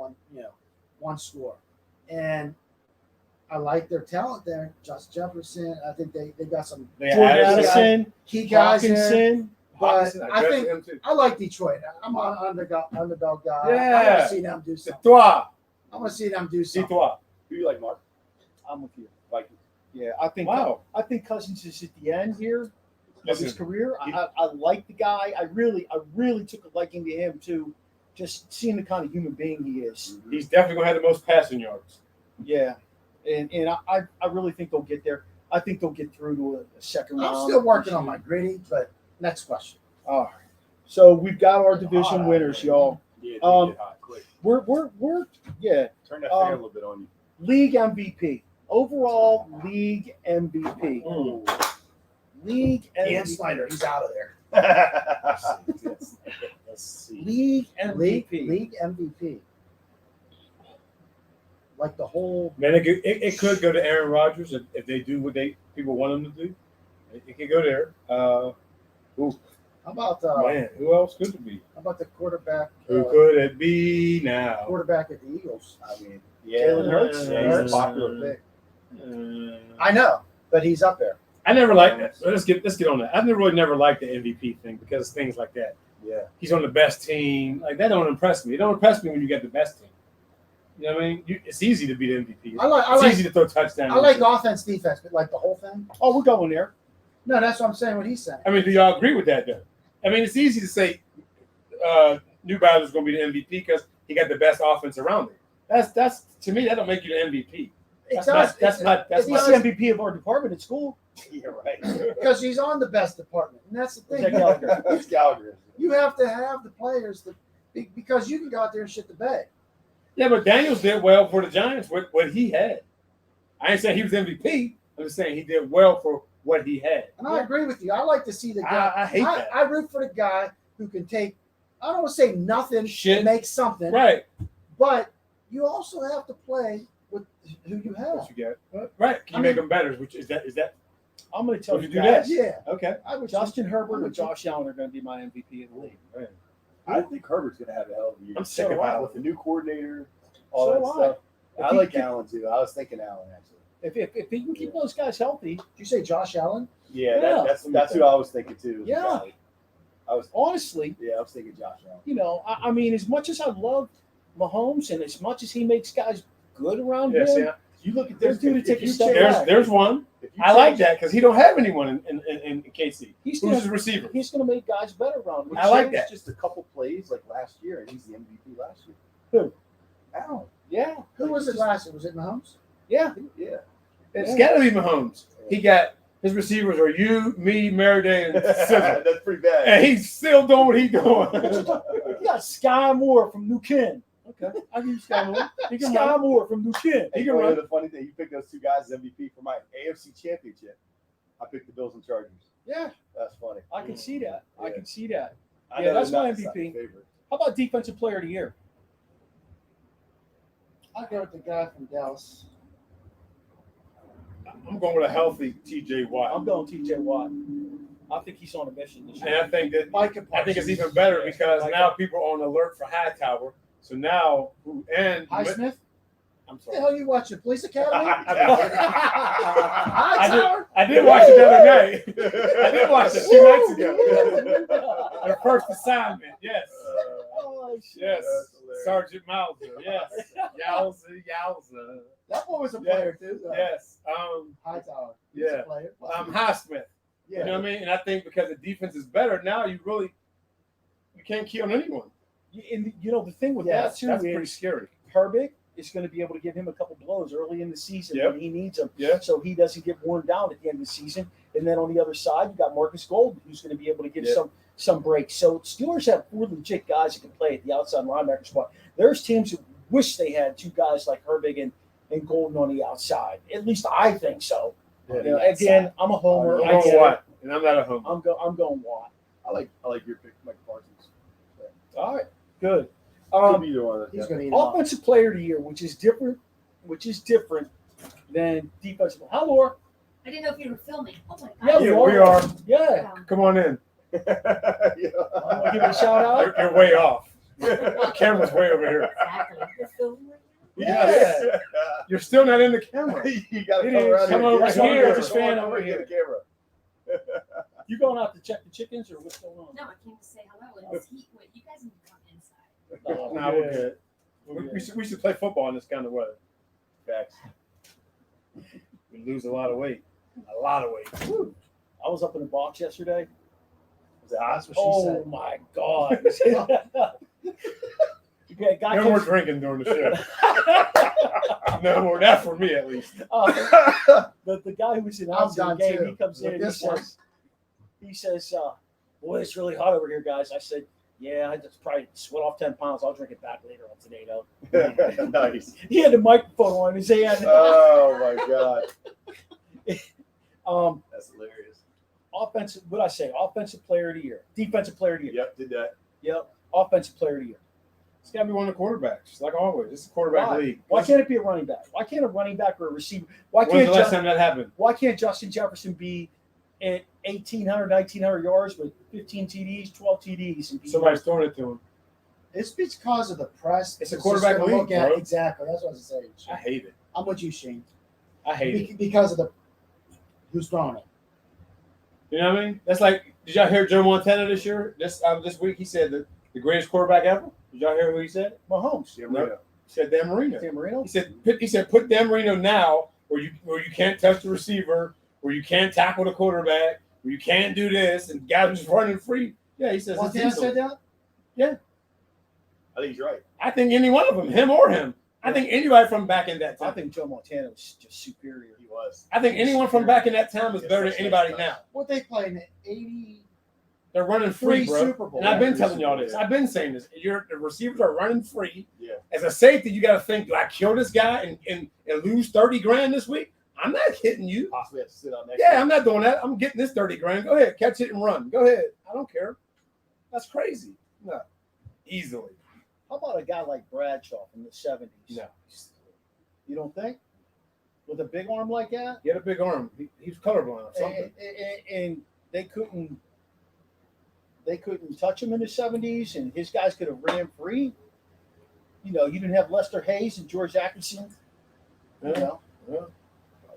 one score. And I like their talent there. Josh Jefferson. I think they got some They Jordan added- Addison, key guys there. Hawkinson. But Hawkinson, I drafted think him too. I like Detroit. I'm an underdog guy. I Yeah. want to see them do The something. Trois. I want to see them do something. Trois. Who you like, Mark? I'm with you. Vikings. Yeah, I think. Wow. I think Cousins is at the end here of his Listen, career. I like the guy. I really took a liking to him too. Just seeing the kind of human being he is. he's definitely going to have the most passing yards. Yeah, and I really think they'll get there. I think they'll get through to a second round. I'm still working on my gritty, but next question. All right. So we've got our division winners, y'all. Yeah, Um, get hot quick. We're yeah. Turn that fan a little bit on you. League MVP. Overall league MVP. League Ian MVP. Snyder, he's out of there. Let's see. League MVP. League MVP. Like the whole. Man, it could go to Aaron Rodgers if they do what people want them to do. It could go there. How about Man, who else could it be? how about the quarterback? Who could it be now? Quarterback at the Eagles. I mean, Jalen Hurts. yeah, he's a popular pick. I know, but he's up there. I never liked that. Let's get on that. I've never liked the MVP thing because things like that. Yeah. He's on the best team. Like that don't impress me. It don't impress me when you get the best team. You know what I mean? It's easy to be the MVP. It's easy to throw touchdowns. I like offense, defense, but like the whole thing. Oh, we're going there. No, that's what I'm saying. What he's saying. I mean, do y'all agree with that though? I mean, it's easy to say New Balance is going to be the MVP because he got the best offense around him. That's to me that don't make you the MVP. That's It's the because- MVP of our department at school. Yeah, right. because he's on the best department, and that's the thing. Is that Gallagher? That's Gallagher. You have to have the players because you can go out there and shit the bed. Yeah, but Daniels did well for the Giants with what he had. I ain't saying he was MVP. I'm just saying he did well for what he had. And I agree with you. I like to see the guy. I hate that. I root for the guy who can take, I don't want to say nothing Shit. and make something, Right. but you also have to play with who you have. What you got? Right. Can you make them better? Which is that? I'm going to tell Would you you do guys, Yeah. Okay. I would Justin Herbert or Josh Allen are going to be my MVP of the league. Right. I think Herbert's going to have a hell of a year. I'm sick of Allen. With the new coordinator, all So that am I. stuff. If I he like can- Allen too. I was thinking Allen actually. If he can keep those guys healthy, Did you say Josh Allen? Yeah, Yeah. that's who I was thinking too. Yeah. I was honestly, thinking Josh Allen. you know, I mean, as much as I love Mahomes and as much as he makes guys good around Yes. him, Yeah. You look at There's this. dude to take a step There's back. there's one. If you I like change- that because he don't have anyone in KC. he's Who's going his receiver? to make guys better around him. I like changed that. Just a couple plays like last year, and he's the MVP last year. Who? Allen. Yeah, Who was it last year? Was it Mahomes? yeah. Yeah. It's got to be Mahomes. He got his receivers are you, me, Maradei, and Scissor. That's pretty bad. And he's still doing what he's doing. You got Sky Moore from New Ken. Okay, I give you Sky Moore. He can Sky run. Moore from New Ken. He Hey, can one run. of the funny thing, you picked those two guys as MVP for my AFC Championship. I picked the Bills and Chargers. Yeah, That's funny. I can see that. I Yeah. can see that. I Yeah, know that's they're my not the MVP. favorite. How about Defensive Player of the Year? I'll go with the guy from Dallas. I'm going with a healthy TJ Watt. I'm going T.J. Watt. I think he's on a mission this And year. I think that Micah I think it's Parsons. even better because Like now people are on alert for Hightower. So now Highsmith? I'm What the sorry. hell you watching? Police Academy? I did watch it the other night. I did watch it 2 nights ago. Their first assignment, yes. Oh, shit. Yes. That's hilarious. Sergeant Mauser, yes. Yowza. That boy was a Yeah. player too. Though. Yes. Hightower. He's Yeah. a player. Highsmith. Yeah. You know what I mean? And I think because the defense is better, now you can't kill anyone. And you know the thing with Yeah, that too That's pretty is scary. Herbig is going to be able to give him a couple blows early in the season Yep. when he needs them, Yeah. so he doesn't get worn down at the end of the season. And then on the other side, you got Marcus Golden, who's going to be able to give Yeah. some breaks. So Steelers have 4 legit guys that can play at the outside linebacker spot. There's teams that wish they had 2 guys like Herbig and Golden on the outside. At least I think so. Yeah. You know, again, I'm a homer. I'm I going get it. Watt, and I'm not a homer. I'm going Watt. I like your pick, Mike Parsons. All right, good. Could be either one of those. He's Yeah. going to eat him up. Offensive Player of the Year, which is different than defensive. Hi, Laura. I didn't know if you were filming. Oh my Yeah, god. Yeah, we are. Yeah. Come on in. I'm gonna give it a shout out. You're way off. The camera's way over here. Exactly. You're filming right Yeah. You're still not in the camera. You got to It come is. around Come here. over Yeah, come here. over. Just Come fan on over get here. the camera. You going out to check the chickens or what's going on? now. No, I came to say hello. And this heat, wait, you guys need to come inside. Oh, Nah, we're good. We should play football in this kind of weather. Facts. We lose a lot of weight. A lot of weight. Whew. I was up in the box yesterday. Was it hot? That's what she Oh said. my god! Okay, guy No more comes, drinking during the show. No more. Not for me, at least. the guy who was I'm announcing the done game. too. He comes in. With And this one. he says, "Boy, it's really hot over here, guys." I said, "Yeah, I just probably sweat off 10 pounds. I'll drink it back later on today, though." Nice. He had the microphone on his hand. Oh my god, that's hilarious. Offensive, what I say? Offensive Player of the Year, Defensive Player of the Year. Yep, did that. Yep. Offensive Player of the Year. It's got to be one of the quarterbacks, like always. It's a quarterback Why? league. Why can't it be a running back? Why can't a running back or a receiver? Why When's the can't last time that happened? Why can't Justin Jefferson be at 1,800, 1,900 yards with 15 TDs, 12 TDs? And be Somebody's throwing it to him. It's because of the press. It's a just quarterback gonna look league, at- bro. Exactly. That's what I was saying. I hate it. I'm with you, Shane. I hate it. Because of the who's throwing it. You know what I mean? That's like, did y'all hear Joe Montana this year? This week, he said that the greatest quarterback ever. Did y'all hear who he said? Mahomes. Yeah, No. Marino. He said Dan Marino. Dan Marino. He said put Dan Marino now, where you can't touch the receiver, where you can't tackle the quarterback, where you can't do this, and guys are just running free. Yeah, he says. it's Montana easy. said that? I think he's right. I think any one of them, him or him. I think anybody from back in that I time. think Joe Montana was just superior. He was. I think anyone from back in that time is better than anybody now. What they play in the 80 They're running free, bro. Super Bowl. And I've been Free telling Super y'all Bowl, this. yeah. I've been saying this. The receivers are running free. Yeah. As a safety, you got to think, do I kill this guy and lose 30 grand this week? I'm not hitting you. Possibly have to sit out next. Yeah, week. I'm not doing that. I'm getting this 30 grand. Go ahead, catch it and run. Go ahead. I don't care. That's crazy. No, easily. How about a guy like Bradshaw from the 70s? No. You don't think? With a big arm like that? He had a big arm. He's colorblind or something. And they couldn't touch him in the 70s, and his guys could have ran free. You know, you didn't have Lester Hayes and George Atkinson. You know? Yeah.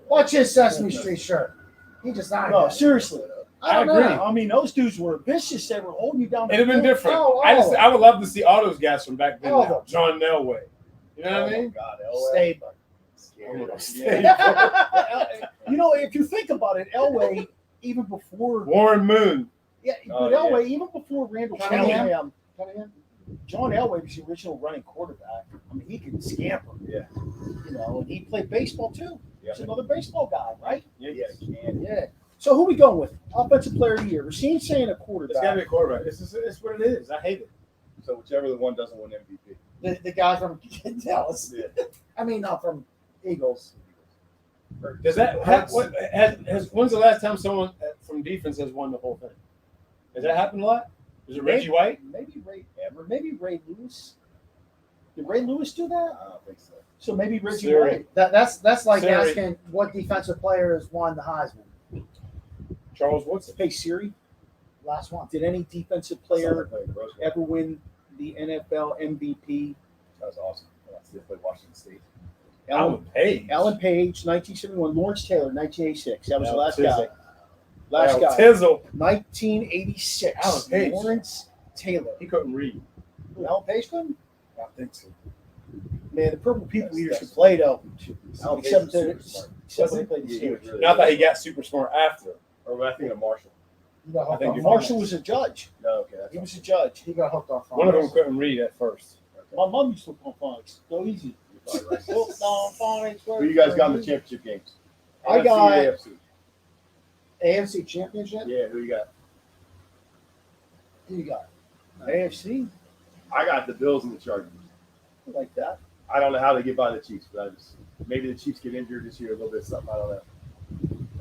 Watch his Sesame Street shirt. He just not. No, seriously. I don't agree. know. I mean, those dudes were vicious. They were holding you down. It'd have been different. Oh, I would love to see all those guys from back then. All Now. of them. John Elway. You know what I Oh, mean? God, Elway. Stabler. Scary. You know, if you think about it, Elway, even before, Warren Moon. yeah, Oh, but Elway, even before Randall Cunningham. Cunningham, John Elway was the original running quarterback. I mean, he could scamper. Yeah. You know, and he played baseball too. Yeah. He's another baseball guy, right? Yeah, can. Yeah. So who we going with? Offensive player of the year. Racine's saying a It's got to quarterback. be a quarterback. It's what it is. I hate it. So whichever the one doesn't win MVP. The guy from Dallas. Yeah. I mean, not from Eagles. Does that when's the last time someone from defense has won the whole thing? Has that happened a lot? Is it Reggie White? Maybe Ray Lewis. Did Ray Lewis do that? I don't think so. So maybe Reggie Siri. White. That's like Terri. asking what defensive player has won the Heisman. Charles Woodson. Hey Siri, Last one. did any defensive Somebody player played the Rose Bowl. ever win the NFL MVP? That was awesome. I still played Washington State. Alan Page. Alan Page, 1971. Lawrence Taylor, 1986. That was the last Tizzle. guy. Last guy. Tizzle. 1986. Alan Page. Lawrence Taylor. He couldn't read. Alan Page couldn't? I think so. Man, the Purple People Eaters could play though. Alan Page Except was that super it's- smart. except when they played the Yeah, he was Steelers. really And I thought he good. got super smart after. Or I think of Marshall. He got I hooked think on you're- Marshall phonics. was a judge. No, okay. That's He was a judge. He got hooked on phonics. One of them couldn't read at first. My mom used to look on phonics. Go easy. you're probably right. Hooked on phonics. Who you guys got in the championship games? I NFC, got- AFC. AFC Championship. Yeah, who you got? Who you got? AFC. I got the Bills and the Chargers. I like that. I don't know how they get by the Chiefs, but maybe the Chiefs get injured this year a little bit. Something I don't know.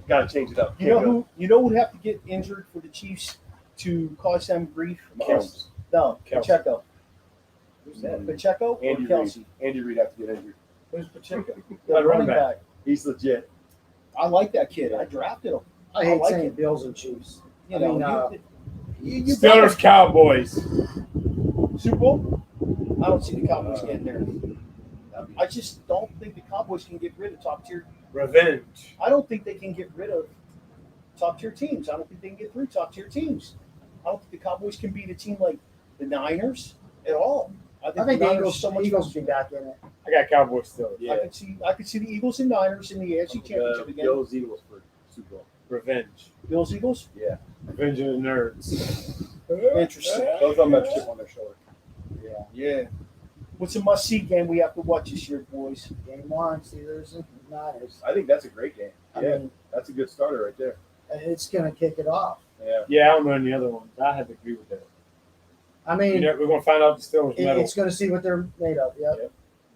Got to change it up. You know who would have to get injured for the Chiefs to cause them grief? Mahomes. No, Kelsey. Pacheco. Who's that? Pacheco or Andy Reid. Kelsey? Andy Reid have to get injured. Who's Pacheco? The Running running back. back. He's legit. I like that kid. I drafted him. I hate like saying it. Bills and Chiefs. You I know, mean, you Steelers, Cowboys. Super Bowl. I don't see the Cowboys getting there. I just don't think the Cowboys can get rid of top tier. Revenge. I don't think they can get rid of top tier teams. I don't think they can get through top tier teams. I don't think the Cowboys can beat a team like the Niners at all. I the think the Niners Eagles, are so much Eagles fun. be back in it. I got Cowboys still. Yeah. I could see the Eagles and Niners in the AFC Championship again. Bills, Eagles for Super Bowl. Revenge. Bills, Eagles. Yeah. Revenge of the nerds. Interesting. Both of them have chip on their shoulder. Yeah. Yeah. What's a must-see game we have to watch this year, boys? Game one, Steelers and Niners. I think that's a great game. I Yeah, mean, that's a good starter right there. it's going to kick it off. Yeah. Yeah, I don't know any other ones. I have to agree with that. I mean, We're going to find out the Steelers medal. it's going to see what they're made of. Yep. Yep.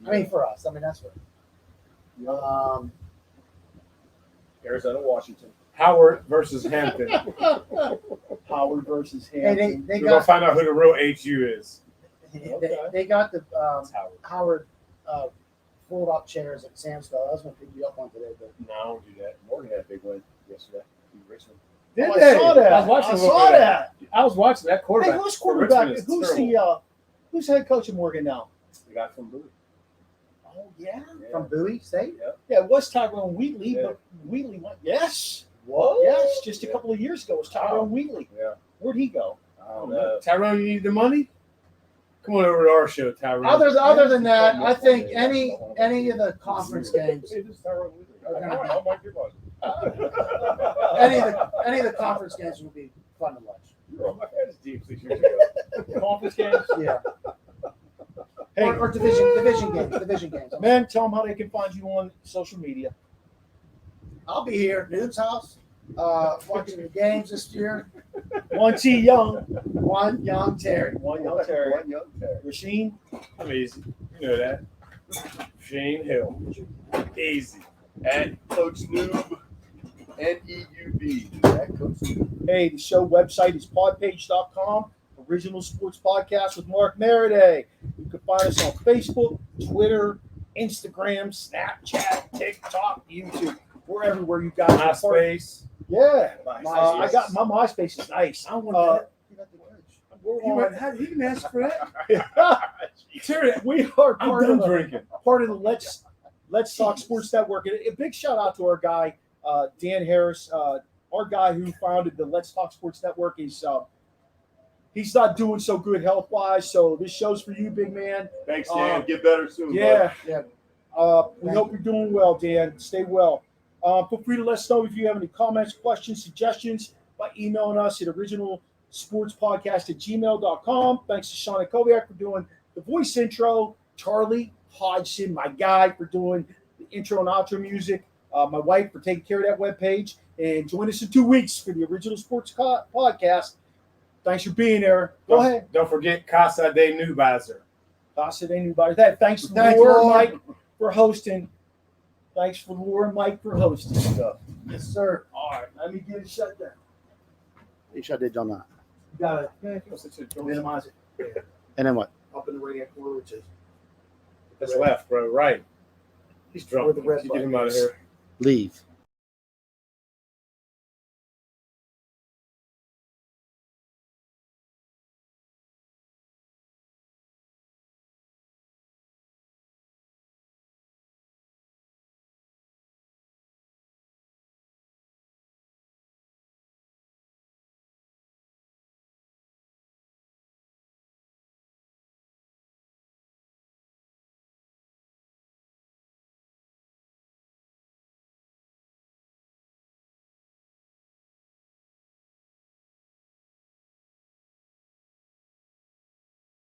I mean, for us. I mean, that's what. Arizona, Washington. Howard versus Hampton. Howard versus Hey, Hampton. they We're going to got find out who the real HU is. they got the It's Howard. Howard fold up chairs at Sam's Club. I was going to pick you up one today, but No, I don't do that. Morgan had a big win yesterday. In Richmond. Did I they? saw that. I was watching I a little saw bit of that. I was watching that Hey, quarterback. who's for quarterback? Richmond is Who's terrible. who's head coach of Morgan now? The guy from Bowie. Oh yeah. Yeah. from Bowie State. Yeah, it was Tyrone Wheatley, Yeah. but Wheatley went. Yes. Whoa. Yes, just a Yeah. couple of years ago, it was Tyrone Wheatley. Yeah. Where'd he go? I don't know. Tyrone, you need the money? Come on over to our show, Tyrone. Other than that, I think any of the conference games, Hey, this is Tyrone Woodley. Okay. I might get one. any of the conference games will be fun to watch. You were on my fantasy team 6 years ago. Conference games. Yeah. Hey, or division games. man, tell them how they can find you on social media. I'll be here at Noob's house watching the games this year. One T Young, One young Terry. one Young Terry, One young Terry. Rasheen. I'm easy. You know that. Shane Hill. Easy. At Coach Noob, NEUB. At Coach Noob. Hey, the show website is podpage.com. Original Sports Podcast with Mark Maradei. You can find us on Facebook, Twitter, Instagram, Snapchat, TikTok, YouTube. We're everywhere you guys are. MySpace. Yeah. Nice. I got my MySpace is nice. I want that. You got the coach. We're He on. didn't ask for that. Terry, we are I'm part done of the drinking. Let's Talk Sports Network. And a big shout out to our guy, Dan Harris, our guy who founded the Let's Talk Sports Network. He's not doing so good health wise, so this show's for you, big man. Thanks, Dan. Get better soon. Yeah. Yeah. We hope you're doing well, Dan. Stay well. Feel free to let us know if you have any comments, questions, suggestions by emailing us at originalsportspodcast@gmail.com. Thanks to Shawn Antkowiak for doing the voice intro. Charlie Hodgson, my guy, for doing the intro and outro music. My wife for taking care of that webpage. And join us in 2 weeks for the Original Sports Podcast. Thanks for being there. Go ahead. Don't forget Casa de Nubazer. Casa de Anybody. Thanks to Thank Laura you, and Lord. Mike for hosting. Thanks for Laura and Mike for hosting stuff. Yes, sir. All right, let me get it shut down. You shut it down now. You gotta minimize it. And then what? Up in the right hand corner, which is That's left, bro. Right. He's drunk. Where the red You get him button out of is. here. Leave.